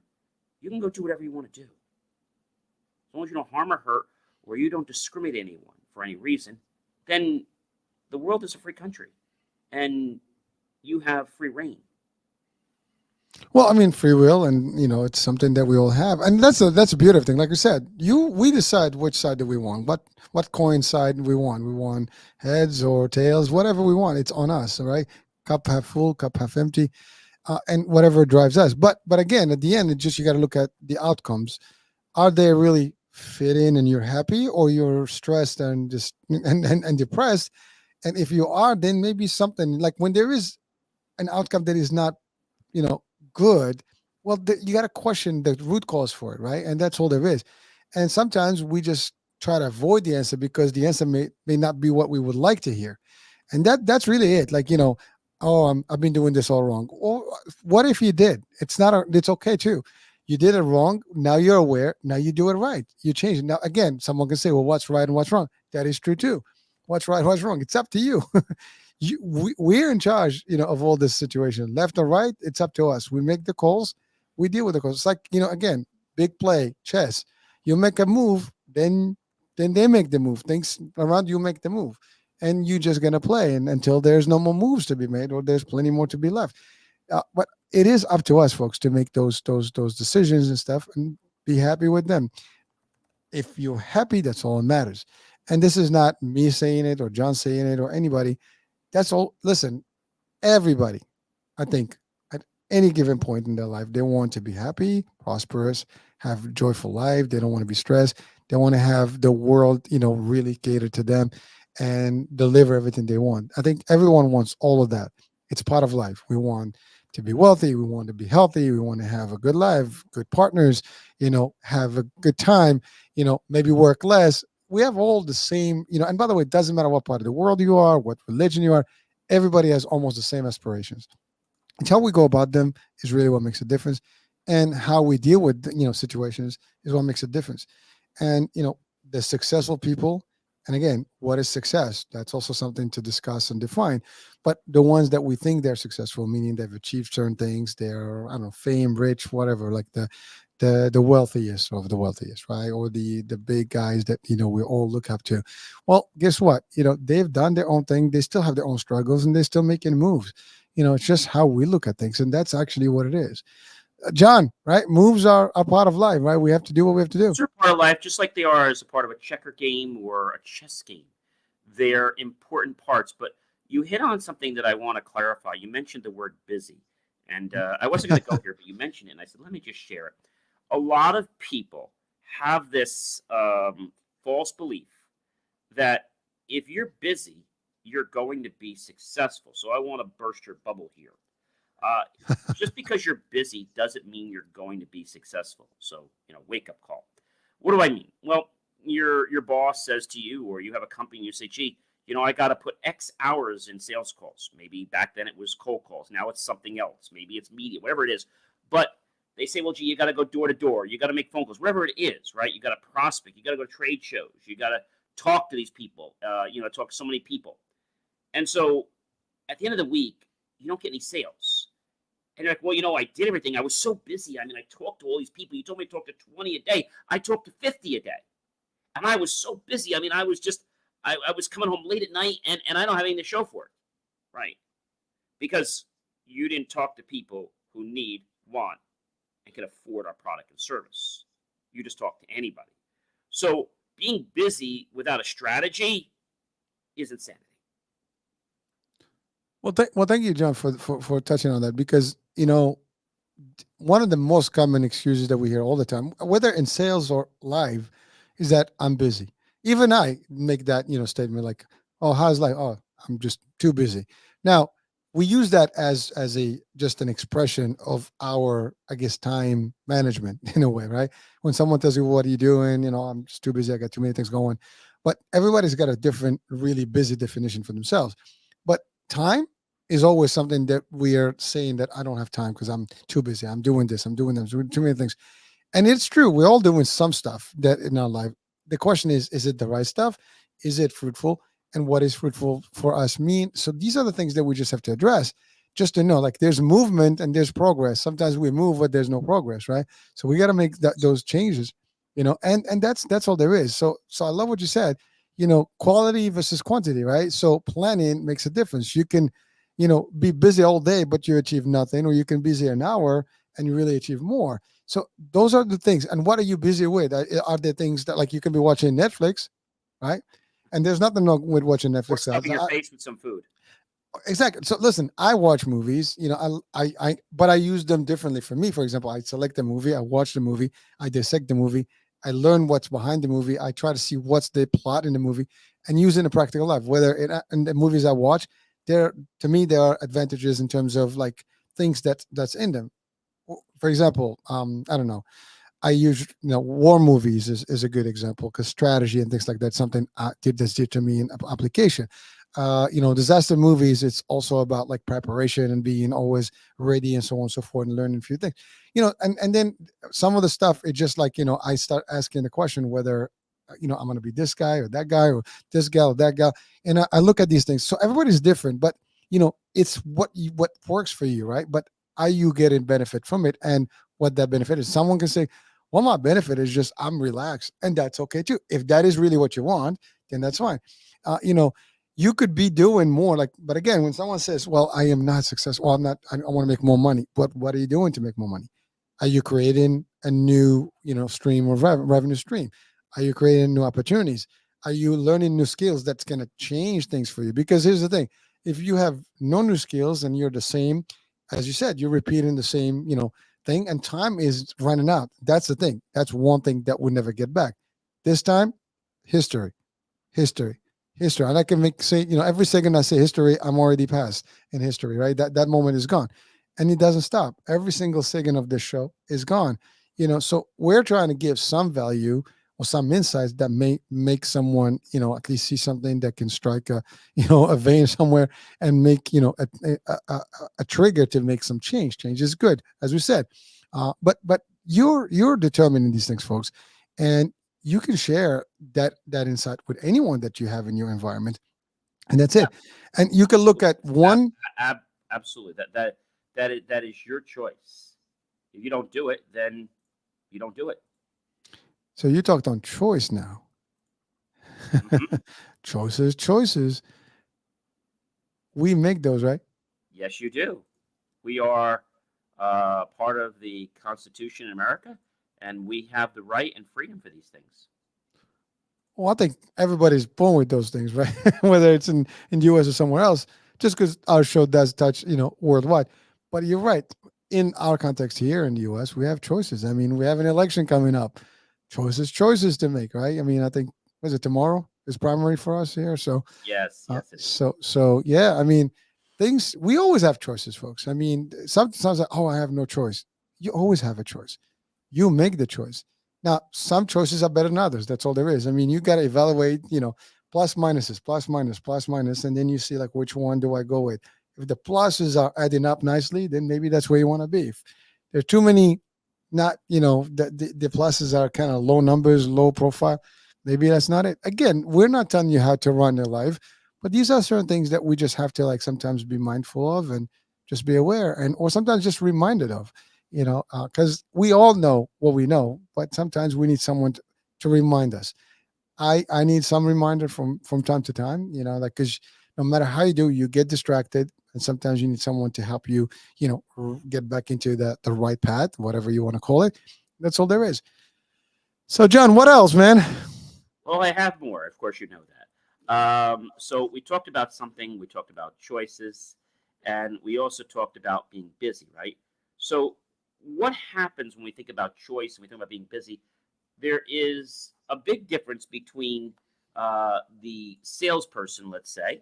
you can go do whatever you want to do. As long as you don't harm or hurt, or you don't discriminate anyone for any reason, then the world is a free country, and you have free reign. Well, I mean, free will, and it's something that we all have, and that's a beautiful thing. Like I said, we decide which side that we want, what coin side we want. We want heads or tails, whatever we want. It's on us, all right? Cup half full, cup half empty, and whatever drives us. But again, at the end, it's just you got to look at the outcomes. Are they really fit in, and you're happy, or you're stressed and just and depressed? And if you are, then maybe something like when there is an outcome that is not, good, well, you got to question the root cause for it, right? And that's all there is. And sometimes we just try to avoid the answer because the answer may not be what we would like to hear. And that's really it. Like, I've been doing this all wrong. Or what if you did? It's okay too. You did it wrong. Now you're aware. Now you do it right. You change it. Now, again, someone can say, well, what's right and what's wrong? That is true too. What's right, what's wrong? It's up to you. We're in charge, of all this situation, left or right. It's up to us. We make the calls. We deal with the calls. It's like, again, big play, chess. You make a move, then they make the move. Things around you make the move, and you're just gonna play, and until there's no more moves to be made, or there's plenty more to be left. But it is up to us, folks, to make those decisions and stuff, and be happy with them. If you're happy, that's all that matters. And this is not me saying it or John saying it or anybody. That's all. Listen, everybody, I think, at any given point in their life, they want to be happy, prosperous, have a joyful life. They don't want to be stressed. They want to have the world, really cater to them and deliver everything they want. I think everyone wants all of that. It's part of life. We want to be wealthy. We want to be healthy. We want to have a good life, good partners, have a good time, maybe work less. We have all the same, and by the way, it doesn't matter what part of the world you are, what religion you are, everybody has almost the same aspirations. It's how we go about them is really what makes a difference. And how we deal with, situations is what makes a difference. And, the successful people, and again, what is success? That's also something to discuss and define. But the ones that we think they're successful, meaning they've achieved certain things, they're, I don't know, fame, rich, whatever, like the wealthiest of the wealthiest, right? Or the big guys that, we all look up to. Well, guess what? They've done their own thing. They still have their own struggles, and they're still making moves. It's just how we look at things, and that's actually what it is. John, right? Moves are a part of life, right? We have to do what we have to do. They're part of life, just like they are as a part of a checker game or a chess game. They're important parts. But you hit on something that I want to clarify. You mentioned the word busy. And I wasn't going to go here, but you mentioned it. And I said, let me just share it. A lot of people have this false belief that if you're busy, you're going to be successful. So I want to burst your bubble here. Just because you're busy doesn't mean you're going to be successful. So, wake up call. What do I mean? Well, your boss says to you, or you have a company, you say, gee, I got to put X hours in sales calls. Maybe back then it was cold calls. Now it's something else. Maybe it's media, whatever it is. But they say, well, gee, you got to go door to door. You got to make phone calls, whatever it is, right? You got to prospect. You got to go to trade shows. You got to talk to these people, talk to so many people. And so at the end of the week, you don't get any sales. And you're like, well, I did everything. I was so busy. I mean, I talked to all these people. You told me to talk to 20 a day. I talked to 50 a day. And I was so busy. I mean, I was coming home late at night, and I don't have anything to show for it, right? Because you didn't talk to people who need, want, and can afford our product and service. You just talk to anybody. So being busy without a strategy is insanity. Well, thank you, John, for touching on that, because one of the most common excuses that we hear all the time, whether in sales or live, is that I'm busy. Even I make that statement like, "Oh, how's life? Oh, I'm just too busy." Now we use that as just an expression of our, I guess, time management in a way, right? When someone tells you, "What are you doing?" I'm just too busy. I got too many things going. But everybody's got a different, really busy definition for themselves. But time is always something that we are saying that I don't have time because I'm too busy. I'm doing this. I'm doing that. I'm doing too many things. And it's true. We're all doing some stuff that in our life. The question is it the right stuff? Is it fruitful? And what is fruitful for us mean? So these are the things that we just have to address, just to know, like, there's movement and there's progress. Sometimes we move, but there's no progress, right? So we got to make those changes, and that's all there is. So I love what you said, quality versus quantity, right? So planning makes a difference. You can, be busy all day, but you achieve nothing, or you can be busy an hour and you really achieve more. So those are the things. And what are you busy with? Are there things that, like, you can be watching Netflix, right? And there's nothing wrong with watching Or Netflix. stuffing your face with some food. Exactly. So listen, I watch movies, but I use them differently. For me, for example, I select a movie, I watch the movie, I dissect the movie, I learn what's behind the movie, I try to see what's the plot in the movie, and use it in a practical life. Whether in the movies I watch, to me, there are advantages in terms of, like, things that's in them. For example, I don't know. I use, war movies is a good example, because strategy and things like that, something that's dear to me in application. Disaster movies, it's also about, like, preparation and being always ready and so on and so forth, and learning a few things. And then some of the stuff, it's just like, I start asking the question whether I'm going to be this guy or that guy, or this gal or that gal. And I look at these things. So everybody's different, but it's what works for you, right? But are you getting benefit from it? And what that benefit is? Someone can say, well, my benefit is just I'm relaxed, and that's okay too. If that is really what you want, then that's fine. You could be doing more, like, but again, when someone says, well, I am not successful, well, I want to make more money. But what are you doing to make more money? Are you creating a new, stream of revenue stream? Are you creating new opportunities? Are you learning new skills that's going to change things for you? Because here's the thing: if you have no new skills and you're the same, as you said, you're repeating the same, thing, and time is running out. That's the thing. That's one thing that we never get back. This time, history, history, history. And I can say, every second I say history, I'm already past in history, right? That moment is gone. And it doesn't stop. Every single second of this show is gone. So we're trying to give some value or some insights that may make someone, at least see something that can strike a vein somewhere, and make, a trigger to make some change. Change is good, as we said. But you're determining these things, folks. And you can share that insight with anyone that you have in your environment, and that's it. And you can look at one. Absolutely. That is your choice. If you don't do it, then you don't do it. So you talked on choice now. Mm-hmm. Choices. We make those, right? Yes, you do. We are part of the Constitution in America, and we have the right and freedom for these things. Well, I think everybody's born with those things, right? Whether it's in US or somewhere else, just because our show does touch, worldwide. But you're right. In our context here in the US, we have choices. I mean, we have an election coming up. Choices to make, right? I mean, I think, was it tomorrow? Is primary for us here. So Yes, yes, it is. so yeah, I mean, things, we always have choices, folks. I mean, sometimes like, oh, I have no choice. You always have a choice. You make the choice. Now, some choices are better than others. That's all there is. I mean, you got to evaluate, plus minuses, plus minus, and then you see like which one do I go with. If the pluses are adding up nicely, then maybe that's where you want to be. If there's too many, not, the pluses are kind of low numbers, low profile, maybe that's not it. Again, we're not telling you how to run your life, but these are certain things that we just have to like sometimes be mindful of and just be aware, and or sometimes just reminded of, because we all know what we know, but sometimes we need someone to remind us. I need some reminder from time to time, like, because no matter how you do, you get distracted, and sometimes you need someone to help you, get back into the right path, whatever you want to call it. That's all there is. So, John, what else, man? Well, I have more. Of course, you know that. So we talked about something. We talked about choices, and we also talked about being busy, right? So, what happens when we think about choice and we think about being busy? There is a big difference between the salesperson, let's say,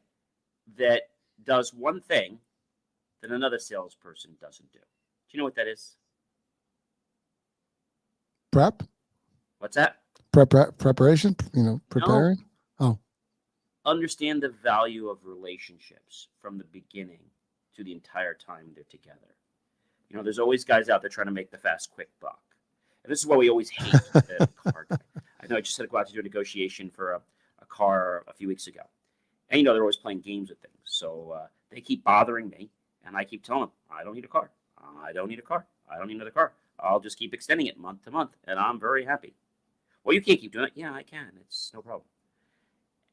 that does one thing that another salesperson doesn't do. Do you know what that is? Prep, What's that? preparation, No. preparing. Oh, Understand the value of relationships from the beginning to the entire time they're together. There's always guys out there trying to make the fast, quick buck. And this is why we always hate the car guy. I know I just had to go out to do a negotiation for a car a few weeks ago. And they're always playing games with things. So they keep bothering me. And I keep telling them, I don't need a car. I don't need a car. I don't need another car. I'll just keep extending it month to month. And I'm very happy. Well, you can't keep doing it. Yeah, I can. It's no problem.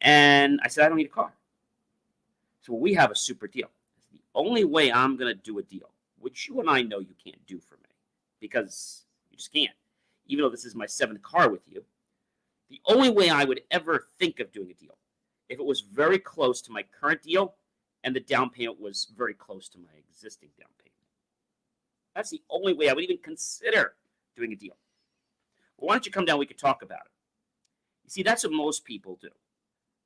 And I said, I don't need a car. So we have a super deal. It's the only way I'm going to do a deal, which you and I know you can't do for me because you just can't. Even though this is my 7th car with you, the only way I would ever think of doing a deal, if it was very close to my current deal and the down payment was very close to my existing down payment. That's the only way I would even consider doing a deal. Well, why don't you come down? We could talk about it. You see, that's what most people do.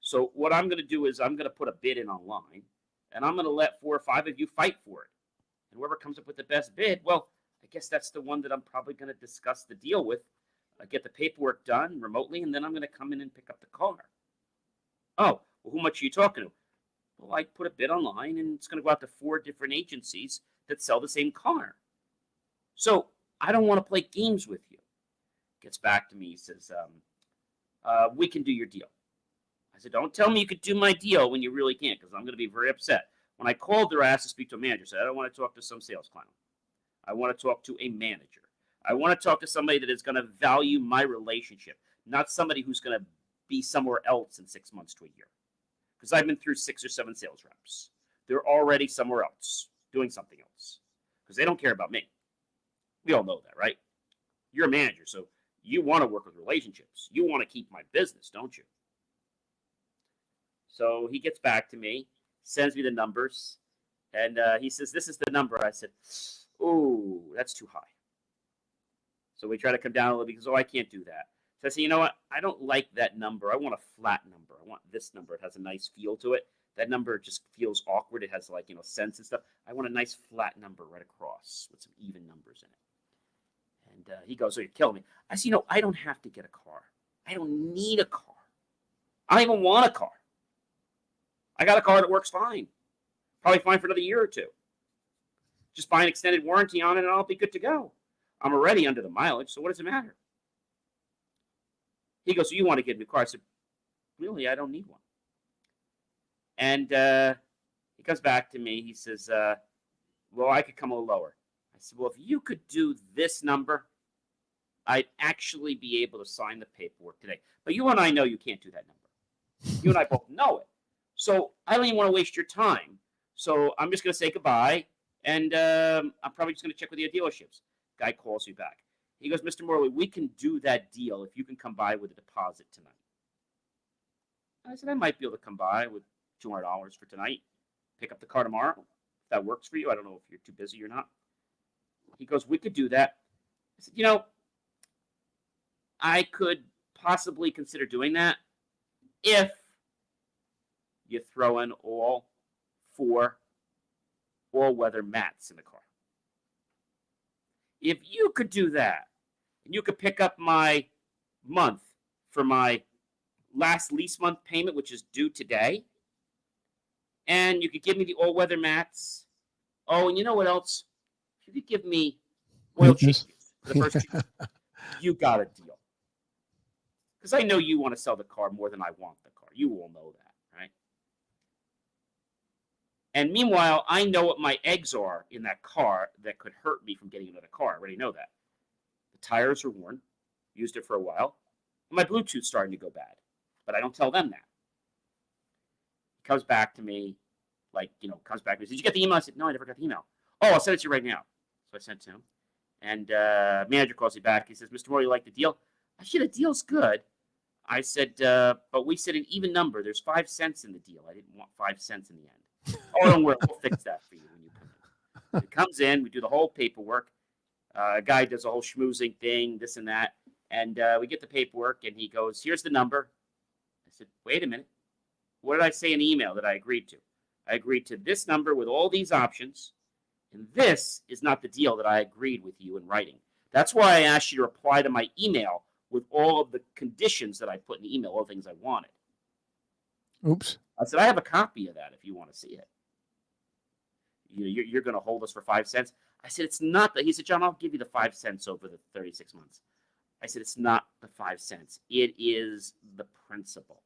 So what I'm going to do is I'm going to put a bid in online, and I'm going to let 4 or 5 of you fight for it. And whoever comes up with the best bid, well, I guess that's the one that I'm probably going to discuss the deal with, get the paperwork done remotely, and then I'm going to come in and pick up the car. Oh, well, who much are you talking to? Well, I put a bid online, and it's going to go out to 4 different agencies that sell the same car. So I don't want to play games with you. Gets back to me, he says, we can do your deal. I said, don't tell me you could do my deal when you really can't, because I'm going to be very upset. When I called her, I asked to speak to a manager. I said, I don't want to talk to some sales clown. I want to talk to a manager. I want to talk to somebody that is going to value my relationship, not somebody who's going to be somewhere else in 6 months to a year. Because I've been through 6 or 7 sales reps. They're already somewhere else, doing something else. Because they don't care about me. We all know that, right? You're a manager, so you want to work with relationships. You want to keep my business, don't you? So he gets back to me, sends me the numbers, and he says, this is the number. I said, ooh, that's too high. So we try to come down a little bit. He goes, oh, I can't do that. So I said, you know what? I don't like that number. I want a flat number. I want this number. It has a nice feel to it. That number just feels awkward. It has sense and stuff. I want a nice flat number right across with some even numbers in it. And he goes, oh, you're killing me. I said, I don't have to get a car. I don't need a car. I don't even want a car. I got a car that works fine. Probably fine for another year or 2. Just buy an extended warranty on it and I'll be good to go. I'm already under the mileage, so what does it matter? He goes, so you want to get a new car? I said, really, I don't need one. And he comes back to me. He says, well, I could come a little lower. I said, well, if you could do this number, I'd actually be able to sign the paperwork today. But you and I know you can't do that number. You and I both know it. So I don't even want to waste your time. So I'm just going to say goodbye, and I'm probably just going to check with your dealerships. Guy calls me back. He goes, Mr. Morley, we can do that deal if you can come by with a deposit tonight. I said, I might be able to come by with $200 for tonight, pick up the car tomorrow. If that works for you, I don't know if you're too busy or not. He goes, we could do that. I said, you know, I could possibly consider doing that if you throw in all 4 all-weather mats in the car. If you could do that, and you could pick up my month for my last lease month payment, which is due today, and you could give me the all-weather mats. Oh, and you know what else? You could give me oil changes for the first 2 years. You got a deal. Because I know you want to sell the car more than I want the car. You all know that, right? And meanwhile, I know what my eggs are in that car that could hurt me from getting another car. I already know that. The tires are worn. Used it for a while. And my Bluetooth's starting to go bad. But I don't tell them that. He comes back to me, comes back to me. Did you get the email? I said, no, I never got the email. Oh, I'll send it to you right now. So I sent it to him. And manager calls me back. He says, Mr. Morley, you like the deal? I said, the deal's good. I said, but we said an even number. There's 5 cents in the deal. I didn't want 5 cents in the end. Oh, don't worry. We'll fix that for you when you come in. It comes in. We do the whole paperwork. A guy does a whole schmoozing thing, this and that. And we get the paperwork, and he goes, here's the number. I said, wait a minute. What did I say in the email that I agreed to? I agreed to this number with all these options, and this is not the deal that I agreed with you in writing. That's why I asked you to reply to my email with all of the conditions that I put in the email, all the things I wanted. Oops. I said, I have a copy of that if you want to see it. You're going to hold us for 5 cents? I said, it's not that. He said, John, I'll give you the 5 cents over the 36 months. I said, it's not the 5 cents. It is the principle.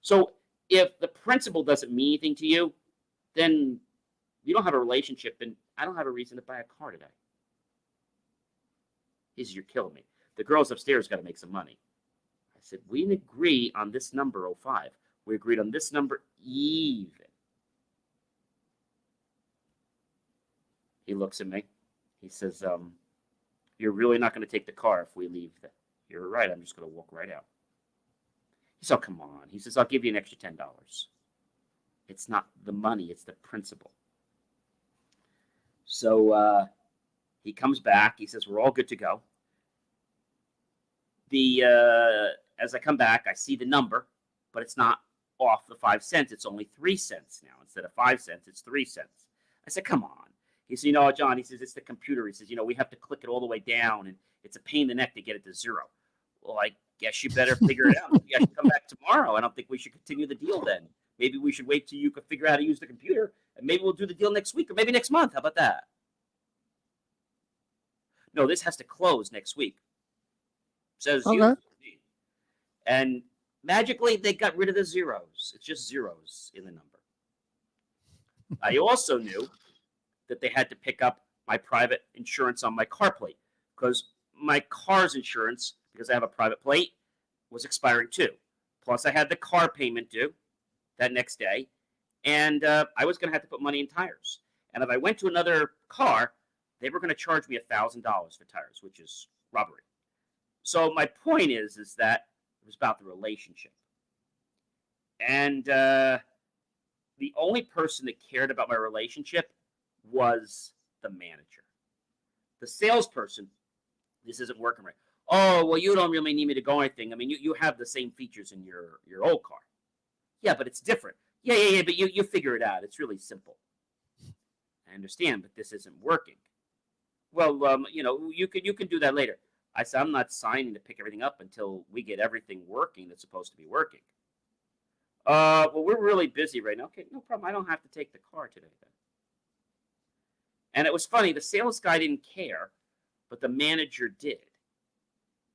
So if the principle doesn't mean anything to you, then you don't have a relationship, and I don't have a reason to buy a car today. He said, you're killing me. The girls upstairs got to make some money. I said, we didn't agree on this number 05. We agreed on this number even. He looks at me. He says, you're really not going to take the car if we leave. You're right. I'm just going to walk right out. He said, oh, come on. He says, I'll give you an extra $10. It's not the money. It's the principle. So he comes back. He says, we're all good to go. As I come back, I see the number, but it's not off the 5 cents. It's only 3 cents now. Instead of 5 cents, it's 3 cents. I said, come on. He said, John, he says, it's the computer. He says, we have to click it all the way down, and it's a pain in the neck to get it to 0. Well, I guess you better figure it out. Maybe I should come back tomorrow. I don't think we should continue the deal then. Maybe we should wait till you can figure out how to use the computer, and maybe we'll do the deal next week or maybe next month. How about that? No, this has to close next week. Says Okay. you. And magically, they got rid of the zeros. It's just zeros in the number. I also knew that they had to pick up my private insurance on my car plate because my car's insurance, because I have a private plate, was expiring too. Plus, I had the car payment due that next day, and I was going to have to put money in tires. And if I went to another car, they were going to charge me $1,000 for tires, which is robbery. So my point is that it was about the relationship. And the only person that cared about my relationship was the manager. The salesperson, this isn't working right. Oh, well, you don't really need me to go anything. I mean, you have the same features in your old car. Yeah, but it's different. Yeah, but you figure it out. It's really simple. I understand, but this isn't working. Well, you can do that later. I said, I'm not signing to pick everything up until we get everything working that's supposed to be working. Well, we're really busy right now. Okay, no problem. I don't have to take the car today then. And it was funny. The sales guy didn't care, but the manager did.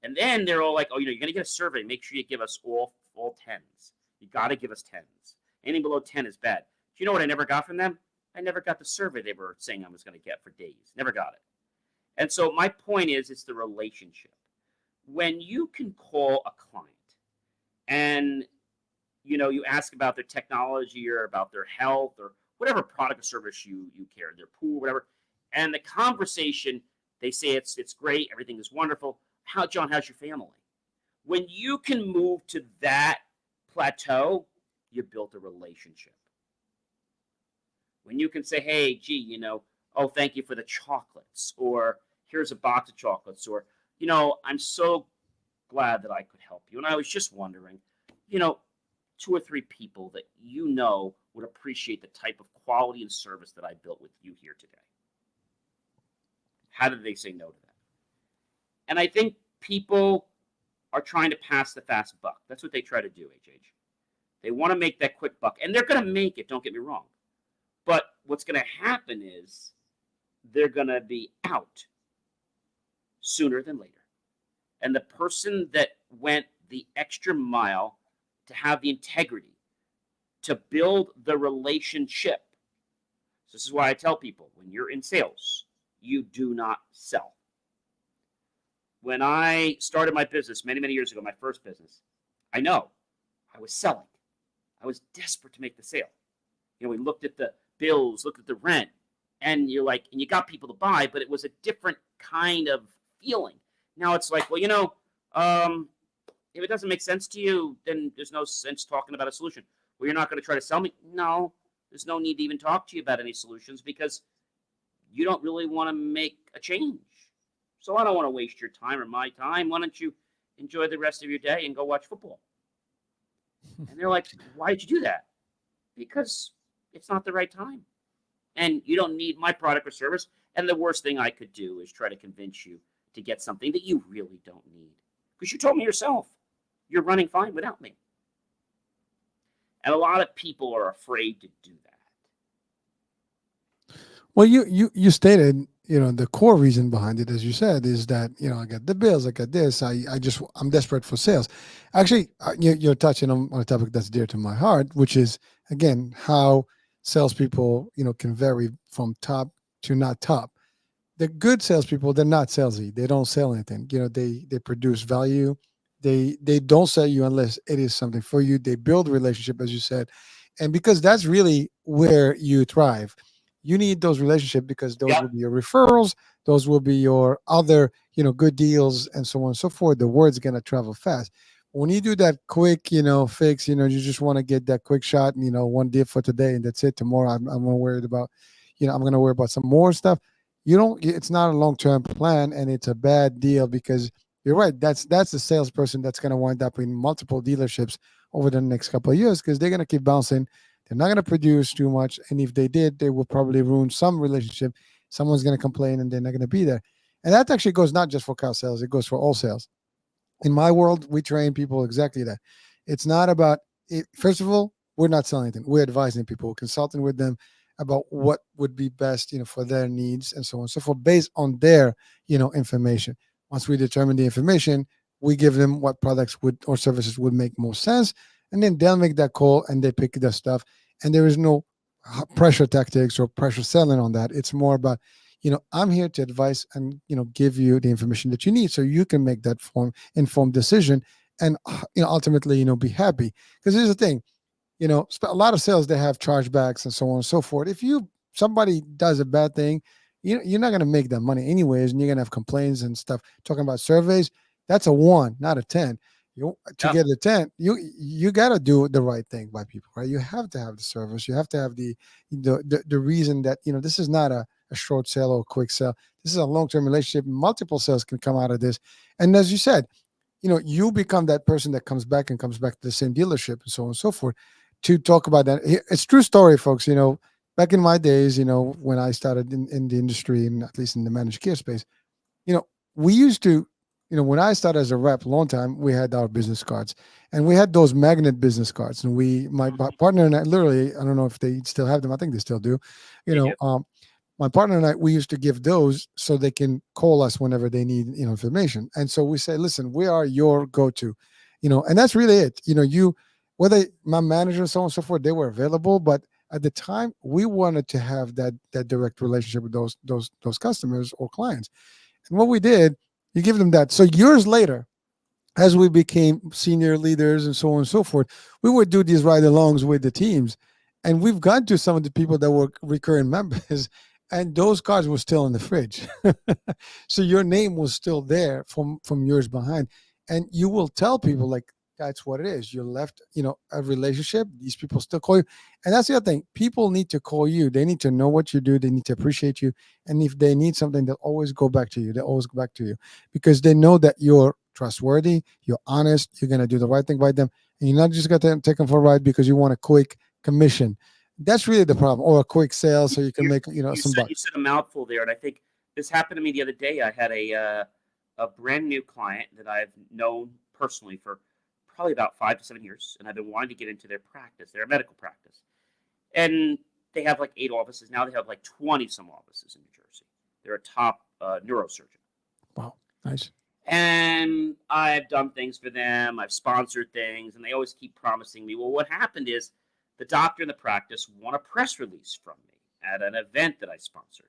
And then they're all like, oh, you're going to get a survey. Make sure you give us all 10s. You got to give us 10s. Anything below 10 is bad. Do you know what I never got from them? I never got the survey they were saying I was going to get for days. Never got it. And so my point is, it's the relationship. When you can call a client and, you ask about their technology or about their health or whatever product or service you care, their pool, whatever, and the conversation, they say it's great, everything is wonderful. John, how's your family? When you can move to that plateau, you built a relationship. When you can say, hey, gee, oh, thank you for the chocolates, or here's a box of chocolates, or, I'm so glad that I could help you. And I was just wondering, 2 or 3 people that would appreciate the type of quality and service that I built with you here today. How did they say no to that? And I think people are trying to pass the fast buck. That's what they try to do, HH. They want to make that quick buck, and they're going to make it, don't get me wrong. But what's going to happen is they're going to be out sooner than later. And the person that went the extra mile to have the integrity, to build the relationship. So this is why I tell people, when you're in sales, you do not sell. When I started my business many, many years ago, my first business, I was selling. I was desperate to make the sale. We looked at the bills, looked at the rent, and you're like, and you got people to buy, but it was a different kind of feeling. Now it's like, well, if it doesn't make sense to you, then there's no sense talking about a solution. Well, you're not going to try to sell me? No, there's no need to even talk to you about any solutions because you don't really want to make a change. So I don't want to waste your time or my time. Why don't you enjoy the rest of your day and go watch football? And they're like, why did you do that? Because it's not the right time. And you don't need my product or service. And the worst thing I could do is try to convince you to get something that you really don't need. Because you told me yourself, you're running fine without me. And a lot of people are afraid to do that. Well, you stated, the core reason behind it, as you said, is that, I got the bills, I got this, I'm desperate for sales. Actually, you're touching on a topic that's dear to my heart, which is, again, how salespeople, can vary from top to not top. The good salespeople, they're not salesy. They don't sell anything. They produce value. They don't sell you unless it is something for you. They build relationship, as you said. And because that's really where you thrive. You need those relationships because those will be your referrals. Those will be your other, good deals and so on and so forth. The word's going to travel fast. When you do that quick, fix, you just want to get that quick shot, one deal for today and that's it. Tomorrow I'm worried about, I'm going to worry about some more stuff. It's not a long-term plan, and it's a bad deal because you're right. That's the salesperson that's going to wind up in multiple dealerships over the next couple of years because they're going to keep bouncing. They're not going to produce too much. And if they did, they will probably ruin some relationship. Someone's going to complain and they're not going to be there. And that actually goes not just for car sales. It goes for all sales. In my world, we train people exactly that. It's not about it. First of all, we're not selling anything. We're advising people, consulting with them about what would be best, for their needs and so on and so forth, based on their, information. Once we determine the information, we give them what products would or services would make most sense. And then they'll make that call and they pick the stuff. And there is no pressure tactics or pressure selling on that. It's more about, I'm here to advise and, give you the information that you need so you can make that informed decision and, ultimately, be happy. Because here's the thing, a lot of sales, they have chargebacks and so on and so forth. If somebody does a bad thing, you're not going to make that money anyways, and you're going to have complaints and stuff. Talking about surveys, that's a 1, not a 10. Get a 10, you got to do the right thing by people, right? You have to have the service. You have to have the reason that, this is not a short sale or a quick sale. This is a long-term relationship. Multiple sales can come out of this. And as you said, you become that person that comes back to the same dealership and so on and so forth to talk about that. It's true story, folks. Back in my days, when I started in the industry, and at least in the managed care space, we used to, when I started as a rep a long time, we had our business cards and we had those magnet business cards. And my partner and I, literally, I don't know if they still have them. I think they still do, my partner and I, we used to give those so they can call us whenever they need, information. And so we say, listen, we are your go-to, and that's really it. Whether my manager and so on and so forth, they were available, but at the time we wanted to have that direct relationship with those customers or clients. And what we did, you give them that. So years later, as we became senior leaders and so on and so forth, we would do these ride-alongs with the teams. And we've gone to some of the people that were recurring members, and those cards were still in the fridge. So your name was still there from years behind. And you will tell people, like, that's what it is. You left, a relationship. These people still call you. And that's the other thing. People need to call you. They need to know what you do. They need to appreciate you. And if they need something, they'll always go back to you. They always go back to you because they know that you're trustworthy, you're honest, you're going to do the right thing by them. And you're not just going to take them for a ride because you want a quick commission. That's really the problem, or a quick sale so you can make, some bucks. You said a mouthful there, and I think this happened to me the other day. I had a brand new client that I've known personally for probably about 5 to 7 years, and I've been wanting to get into their practice, their medical practice. And they have like 8 offices. Now they have like 20 some offices in New Jersey. They're a top neurosurgeon. Wow, nice. And I've done things for them. I've sponsored things, and they always keep promising me. Well, what happened is the doctor in the practice won a press release from me at an event that I sponsored.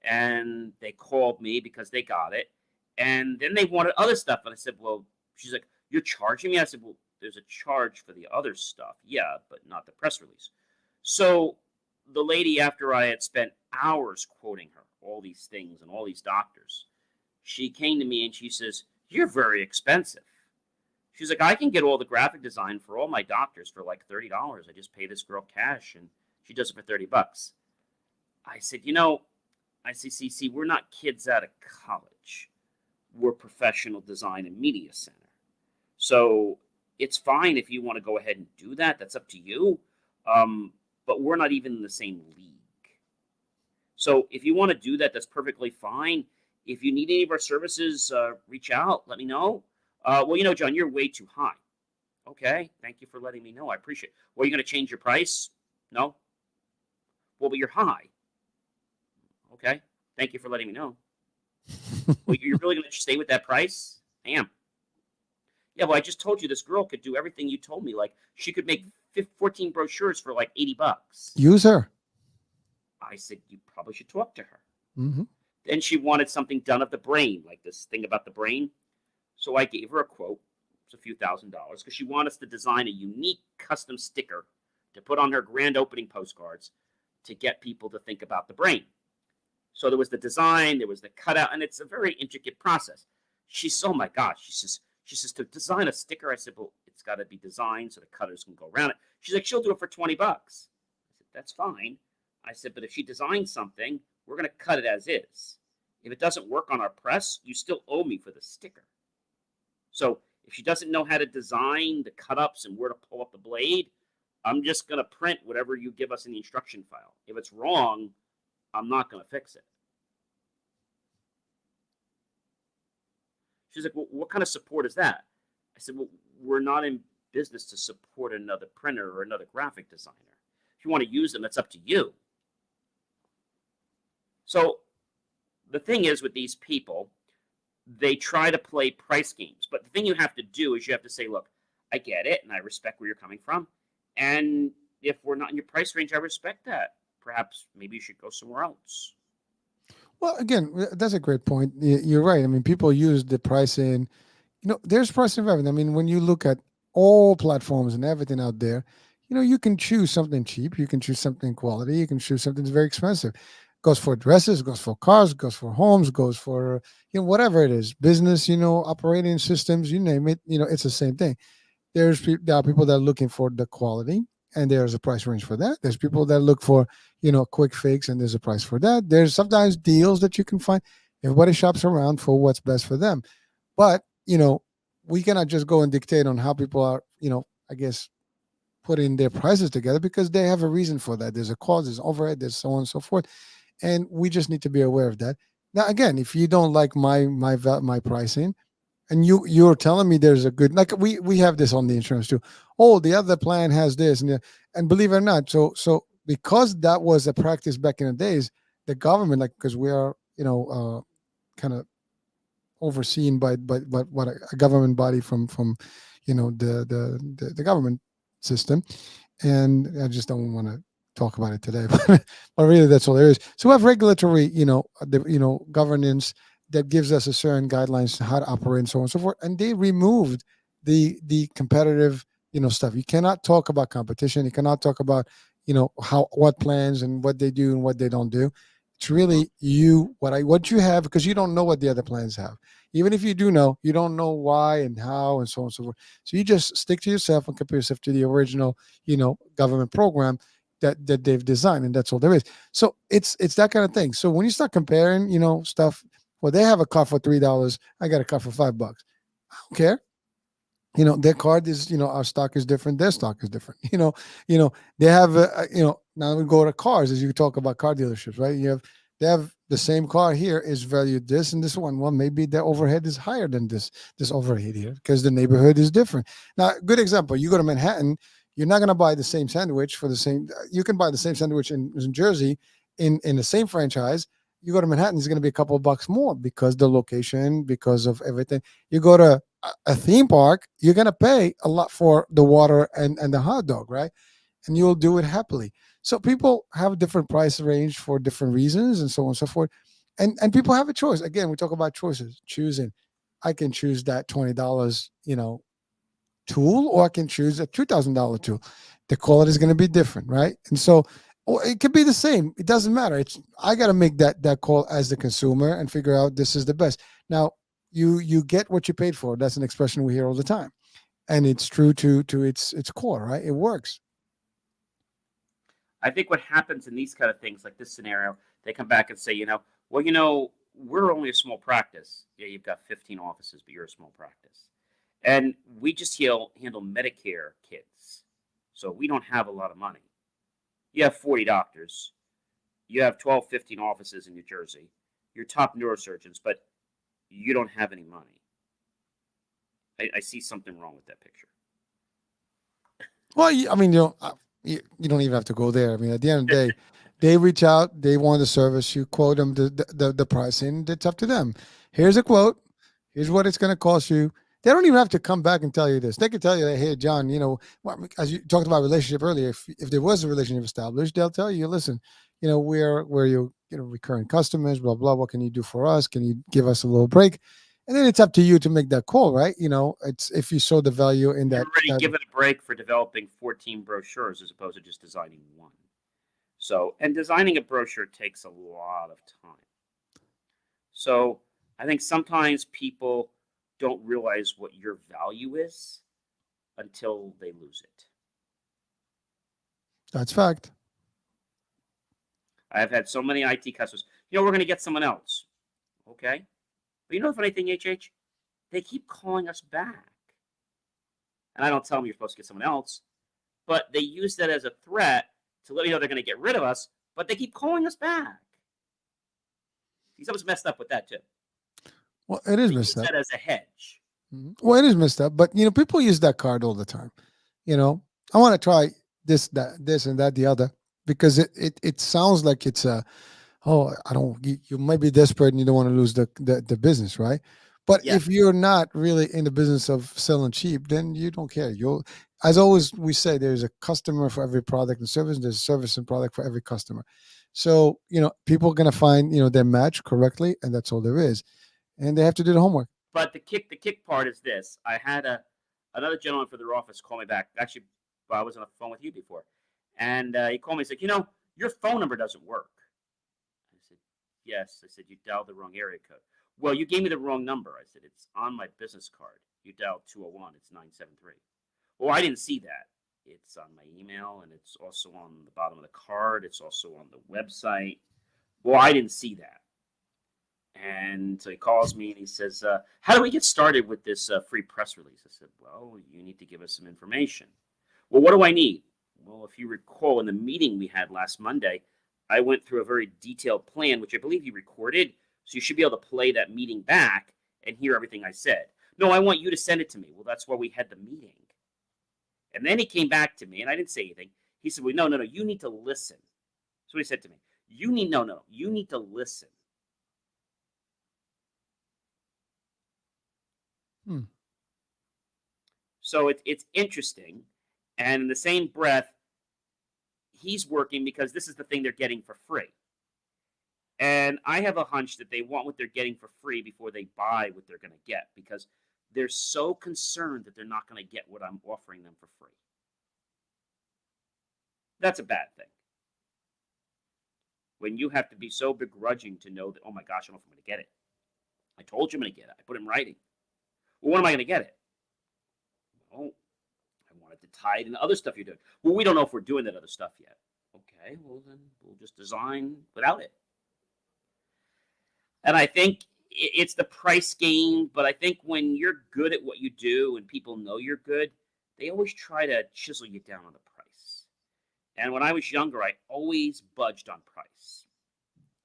And they called me because they got it. And then they wanted other stuff. And I said, well, she's like, you're charging me? I said, well, there's a charge for the other stuff. Yeah, but not the press release. So the lady, after I had spent hours quoting her all these things and all these doctors, she came to me and she says, you're very expensive. She's like, I can get all the graphic design for all my doctors for like $30. I just pay this girl cash and she does it for $30. I said, CC, we're not kids out of college. We're professional design and media center. So it's fine if you want to go ahead and do that. That's up to you. But we're not even in the same league. So if you want to do that, that's perfectly fine. If you need any of our services, reach out. Let me know. Well, John, you're way too high. Okay, thank you for letting me know. I appreciate it. Well, are you going to change your price? No. Well, but you're high. Okay, thank you for letting me know. Well, you're really going to stay with that price? I am. Yeah, well, I just told you this girl could do everything you told me. Like, she could make 14 brochures for like $80. Use her. I said, you probably should talk to her. Mm-hmm. Then she wanted something done of the brain, like this thing about the brain. So I gave her a quote. It was a few $1,000s because she wanted us to design a unique custom sticker to put on her grand opening postcards to get people to think about the brain. So there was the design, there was the cutout, and it's a very intricate process. She said, oh my gosh, she says, to design a sticker, I said, well, it's got to be designed so the cutters can go around it. She's like, she'll do it for $20. I said, that's fine. I said, but if she designs something, we're going to cut it as is. If it doesn't work on our press, you still owe me for the sticker. So if she doesn't know how to design the cut-ups and where to pull up the blade, I'm just going to print whatever you give us in the instruction file. If it's wrong, I'm not going to fix it. She's like, well, what kind of support is that? I said, well, we're not in business to support another printer or another graphic designer. If you want to use them, that's up to you. So the thing is with these people, they try to play price games. But the thing you have to do is you have to say, look, I get it, and I respect where you're coming from. And if we're not in your price range, I respect that. Perhaps maybe you should go somewhere else. Well, again, that's a great point. You're right. I mean, people use the pricing. There's pricing for everything. I mean, when you look at all platforms and everything out there, you can choose something cheap. You can choose something quality. You can choose something that's very expensive. Goes for dresses, goes for cars, goes for homes, goes for, whatever it is, business, operating systems, you name it, it's the same thing. There are people that are looking for the quality, and there's a price range for that. There's people that look for, quick fix, and there's a price for that. There's sometimes deals that you can find. Everybody shops around for what's best for them. But, we cannot just go and dictate on how people are, I guess, putting their prices together, because they have a reason for that. There's a cause, there's overhead, there's so on and so forth. And we just need to be aware of that. Now, again, if you don't like my pricing, and you're telling me there's a good, like we have this on the insurance too. Oh, the other plan has this, and believe it or not, so because that was a practice back in the days, the government, like, because we are, kind of overseen by what a government body from the government system, and I just don't want to talk about it today, but really that's all there is. So we have regulatory, governance that gives us a certain guidelines to how to operate and so on and so forth, and they removed the competitive, stuff. You cannot talk about competition. You cannot talk about, what plans and what they do and what they don't do. It's really what you have, because you don't know what the other plans have. Even if you do know, you don't know why and how and so on and so forth. So you just stick to yourself and compare yourself to the original, government program that they've designed, and that's all there is. So it's that kind of thing. So when you start comparing, stuff, well, they have a car for $3. I got a car for $5. I don't care. Their card is, our stock is different. Their stock is different. They have, now we go to cars, as you talk about car dealerships, right? They have the same car here is valued this and this one. Well, maybe their overhead is higher than this overhead here because the neighborhood is different. Now, good example, you go to Manhattan, you're not going to buy the same sandwich for the same, you can buy the same sandwich in Jersey in the same franchise. You go to Manhattan, it's going to be a couple of bucks more because the location, because of everything. You go to a theme park, you're going to pay a lot for the water and the hot dog, right? And you'll do it happily. So people have a different price range for different reasons and so on and so forth. And people have a choice. Again, we talk about choices, choosing. I can choose that $20, tool, or I can choose a $2,000 tool. The quality is going to be different, right? And so, or it could be the same. It doesn't matter. I got to make that call as the consumer and figure out this is the best. Now, you get what you paid for. That's an expression we hear all the time, and it's true to its core, right? It works. I think what happens in these kind of things, like this scenario, they come back and say, well, we're only a small practice. Yeah, you've got 15 offices, but you're a small practice. And we just handle Medicare kids. So we don't have a lot of money. You have 40 doctors. You have 12, 15 offices in New Jersey. You're top neurosurgeons, but you don't have any money. I see something wrong with that picture. Well, I mean, you don't even have to go there. I mean, at the end of the day, they reach out, they want the service, you quote them the pricing. It's up to them. Here's a quote. Here's what it's going to cost you. They don't even have to come back and tell you this. They can tell you that, hey, John, as you talked about relationship earlier, if there was a relationship established, they'll tell you, listen, we're your recurring customers, blah, blah. What can you do for us? Can you give us a little break? And then it's up to you to make that call, right? It's if you saw the value in that. You're already given a break for developing 14 brochures as opposed to just designing one. So, and designing a brochure takes a lot of time. So I think sometimes people don't realize what your value is until they lose it. That's fact. I've had so many IT customers, we're going to get someone else. Okay. But the funny thing, HH? They keep calling us back. And I don't tell them you're supposed to get someone else, but they use that as a threat to let you know they're going to get rid of us, but they keep calling us back. See, something's messed up with that too. Well, it is messed up. That as a hedge. Mm-hmm. Well, it is messed up, but people use that card all the time. I want to try this, and that, the other, because it sounds like it's you might be desperate and you don't want to lose the business, right? But if you're not really in the business of selling cheap, then you don't care. As always, we say there's a customer for every product and service. There's a service and product for every customer. So, people are going to find, their match correctly, and that's all there is. And they have to do the homework. But the kick part is this. I had another gentleman for their office call me back. Actually, I was on the phone with you before. And he called me and said, your phone number doesn't work. I said, yes. I said, you dialed the wrong area code. Well, you gave me the wrong number. I said, it's on my business card. You dialed 201. It's 973. Well, I didn't see that. It's on my email, and it's also on the bottom of the card. It's also on the website. Well, I didn't see that. And so he calls me, and he says, how do we get started with this free press release? I said, well, you need to give us some information. Well, what do I need? Well, if you recall, in the meeting we had last Monday, I went through a very detailed plan, which I believe you recorded. So you should be able to play that meeting back and hear everything I said. No, I want you to send it to me. Well, that's why we had the meeting. And then he came back to me, and I didn't say anything. He said, well, no, you need to listen. So he said to me, You need you need to listen. So it's interesting, and in the same breath, he's working because this is the thing they're getting for free. And I have a hunch that they want what they're getting for free before they buy what they're going to get, because they're so concerned that they're not going to get what I'm offering them for free. That's a bad thing. When you have to be so begrudging to know that, oh my gosh, I don't know if I'm going to get it. I told you I'm going to get it. I put it in writing. Well, when am I going to get it? Well, I wanted to tie it into other stuff you're doing. Well, we don't know if we're doing that other stuff yet. Okay, well then we'll just design without it. And I think it's the price game, but I think when you're good at what you do and people know you're good, they always try to chisel you down on the price. And when I was younger, I always budged on price.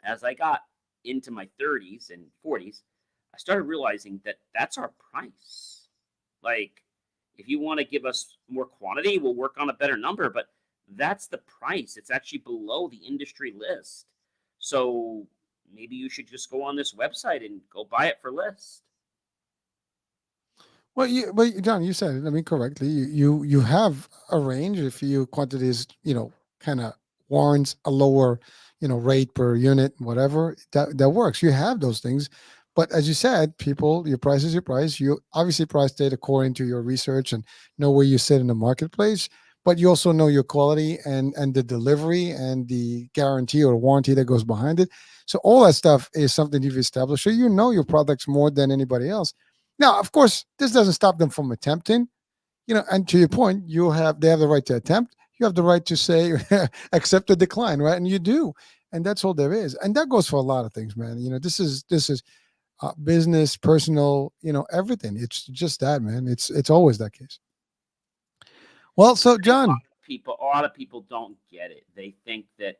As I got into my 30s and 40s, I started realizing that that's our price. Like, if you want to give us more quantity, we'll work on a better number, but that's the price. It's actually below the industry list. So maybe you should just go on this website and go buy it for list. Well, but John, you said it. I mean, correctly. You have a range if your quantities, kind of warrants a lower, rate per unit, whatever. That works. You have those things, but as you said, your price is your price. You obviously price it according to your research and know where you sit in the marketplace. But you also know your quality and the delivery and the guarantee or warranty that goes behind it. So all that stuff is something you've established. So you know your products more than anybody else. Now, of course, this doesn't stop them from attempting, and to your point, they have the right to attempt. You have the right to say, accept or decline, right? And you do. And that's all there is. And that goes for a lot of things, man. This is business, personal, everything. It's just that, man. It's always that case. Well, so John, a lot of people don't get it. They think that,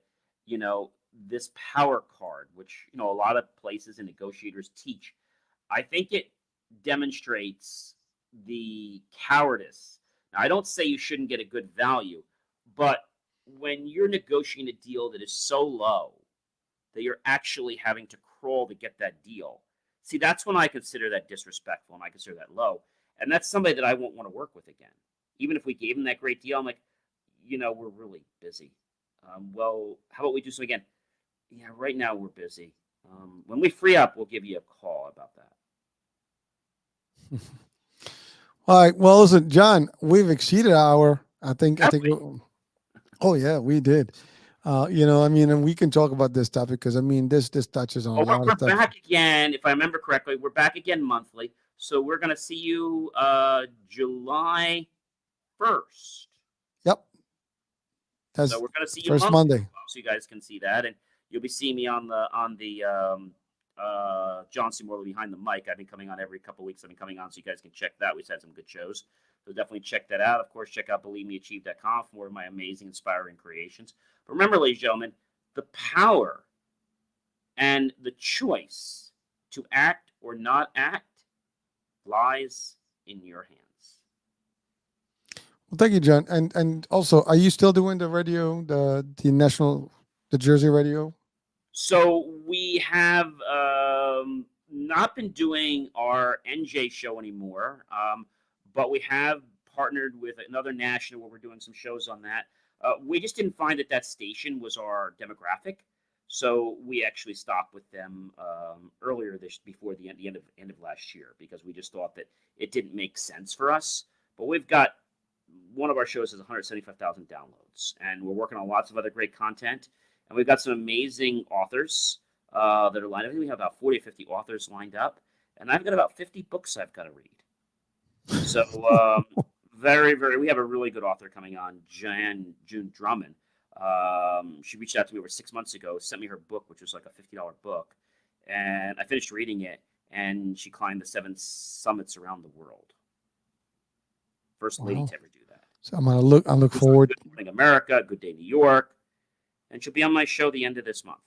this power card, which, a lot of places and negotiators teach, I think it demonstrates the cowardice. Now, I don't say you shouldn't get a good value, but when you're negotiating a deal that is so low that you're actually having to crawl to get that deal, see, that's when I consider that disrespectful and I consider that low. And that's somebody that I won't want to work with again. Even if we gave them that great deal, I'm like, we're really busy. Well, how about we do something again? Yeah, right now we're busy. When we free up, we'll give you a call about that. All right. Well, listen, John, we've exceeded our. I think. Oh yeah, we did. And we can talk about this topic because this touches on a lot of stuff. We're back again, if I remember correctly. We're back again monthly, so we're going to see you July 1st. Yep. So we're going to see you first Monday, so you guys can see that, and you'll be seeing me on the JohnCMorley Behind the Mic. I've been coming on every couple of weeks. I've been coming on, so you guys can check that. We've had some good shows, so definitely check that out. Of course, check out BelieveMeAchieve.com for more of my amazing, inspiring creations. But remember, ladies and gentlemen, the power and the choice to act or not act lies in your hands. Well, thank you, John. And also, are you still doing the radio, the Jersey radio? So we have not been doing our NJ show anymore, but we have partnered with another national where we're doing some shows on that. We just didn't find that station was our demographic, so we actually stopped with them earlier before the end of last year, because we just thought that it didn't make sense for us. But we've got one of our shows has 175,000 downloads, and we're working on lots of other great content. And we've got some amazing authors that are lined up. I think we have about 40 or 50 authors lined up. And I've got about 50 books I've got to read. So we have a really good author coming on, June Drummond. She reached out to me over 6 months ago, sent me her book, which was like a $50 book. And I finished reading it, and she climbed the 7 summits around the world. First lady to ever do that. So I'm look forward. Good Morning America, Good Day New York. And she'll be on my show the end of this month.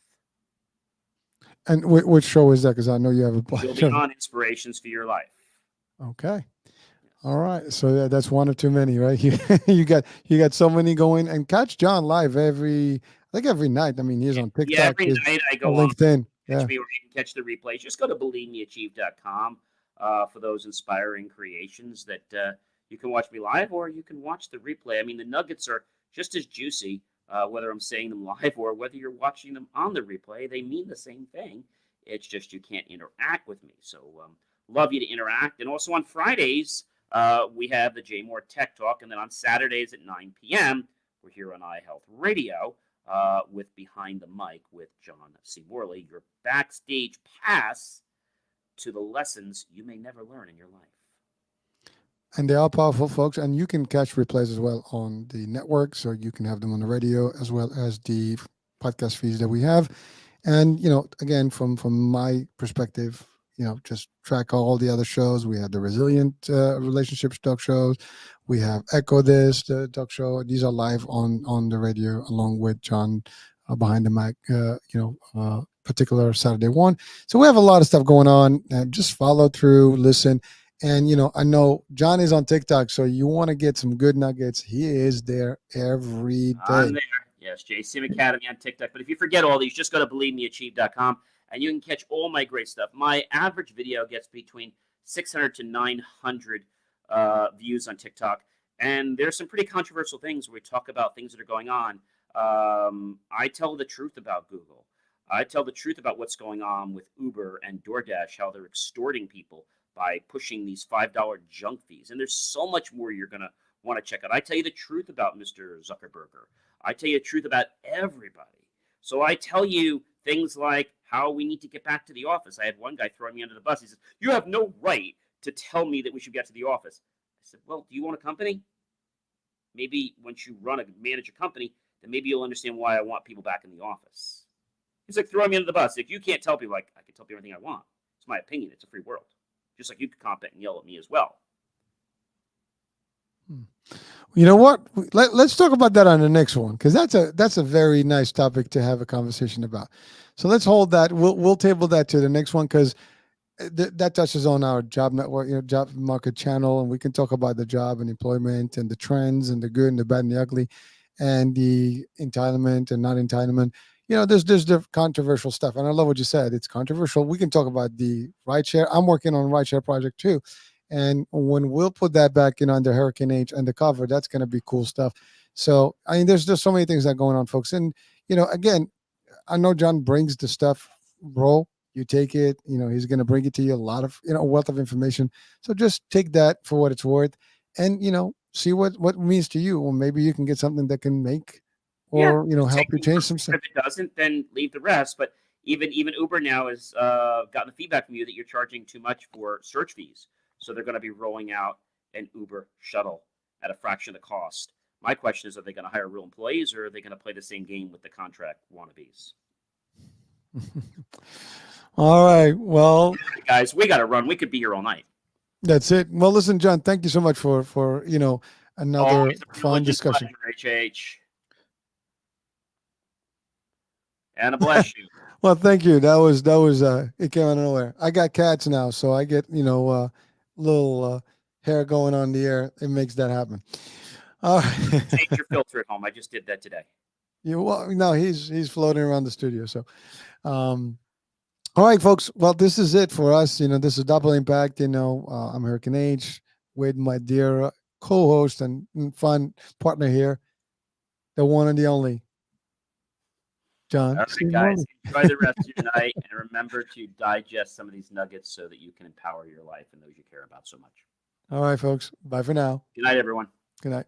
And which show is that? Because I know you have a bunch. She'll be on Inspirations for Your Life. Okay. All right. So that's one of too many, right? You got so many going. And catch John live I like every night. I mean, he's on TikTok. Yeah, every He's night I on go on LinkedIn. catch Yeah. me, or you can catch the replays. Just go to believemeachieve.com for those inspiring creations that you can watch me live, or you can watch the replay. I mean, the nuggets are just as juicy, whether I'm saying them live or whether you're watching them on the replay. They mean the same thing. It's just you can't interact with me. So love you to interact. And also on Fridays, we have the J More Tech Talk. And then on Saturdays at 9 p.m., we're here on iHealth Radio with Behind the Mic with John C. Morley, your backstage pass to the lessons you may never learn in your life. And they are powerful, folks. And you can catch replays as well on the network. So you can have them on the radio as well as the podcast feeds that we have. And, again, from my perspective, just track all the other shows. We have the Resilient Relationships talk shows. We have Echo This, the talk show. These are live on the radio along with John Behind the Mic, particular Saturday one. So we have a lot of stuff going on. Just follow through, listen. And, I know John is on TikTok, so you want to get some good nuggets. He is there every day. I'm there. Yes, JCM Academy on TikTok. But if you forget all these, just go to believemeachieve.com and you can catch all my great stuff. My average video gets between 600 to 900 views on TikTok. And there's some pretty controversial things where we talk about things that are going on. I tell the truth about Google. I tell the truth about what's going on with Uber and DoorDash, how they're extorting people by pushing these $5 junk fees. And there's so much more you're going to want to check out. I tell you the truth about Mr. Zuckerberg. I tell you the truth about everybody. So I tell you things like how we need to get back to the office. I had one guy throwing me under the bus. He says, "You have no right to tell me that we should get to the office." I said, "Well, do you want a company? Maybe once you manage a company, then maybe you'll understand why I want people back in the office." He's like throwing me under the bus. If you can't tell people, like, I can tell people everything I want. It's my opinion. It's a free world. Just like you could comment and yell at me as well. You know what? Let's talk about that on the next one, because that's a very nice topic to have a conversation about. So let's hold that. We'll table that to the next one, because that touches on our job network, job market channel, and we can talk about the job and employment and the trends and the good and the bad and the ugly, and the entitlement and not entitlement. There's the controversial stuff, and I love what you said. It's controversial. We can talk about the rideshare. I'm working on a rideshare project too, and when we'll put that back under Hurricane H and the cover, that's going to be cool stuff. So I mean, there's just so many things that are going on, folks. And again, I know John brings the stuff raw. You take it. He's going to bring it to you, a lot of wealth of information. So just take that for what it's worth, and see what it means to you. Or maybe you can get something that can make. Or help you change some stuff. If it doesn't, then leave the rest. But even Uber now has gotten the feedback from you that you're charging too much for search fees. So they're going to be rolling out an Uber shuttle at a fraction of the cost. My question is, are they going to hire real employees, or are they going to play the same game with the contract wannabes? All right. Well, guys, we got to run. We could be here all night. That's it. Well, listen, John, thank you so much for another fun discussion. HH. And bless you. Well, thank you. That was it came out of nowhere. I got cats now, so I get little hair going on the air. It makes that happen. Change your filter at home. I just did that today. No, he's floating around the studio. So, all right, folks. Well, this is it for us. This is Double Impact. I'm Hurricane H with my dear co-host and fun partner here, the one and the only John. All right, guys, enjoy the rest of your night, and remember to digest some of these nuggets so that you can empower your life and those you care about so much. All right, folks. Bye for now. Good night, everyone. Good night.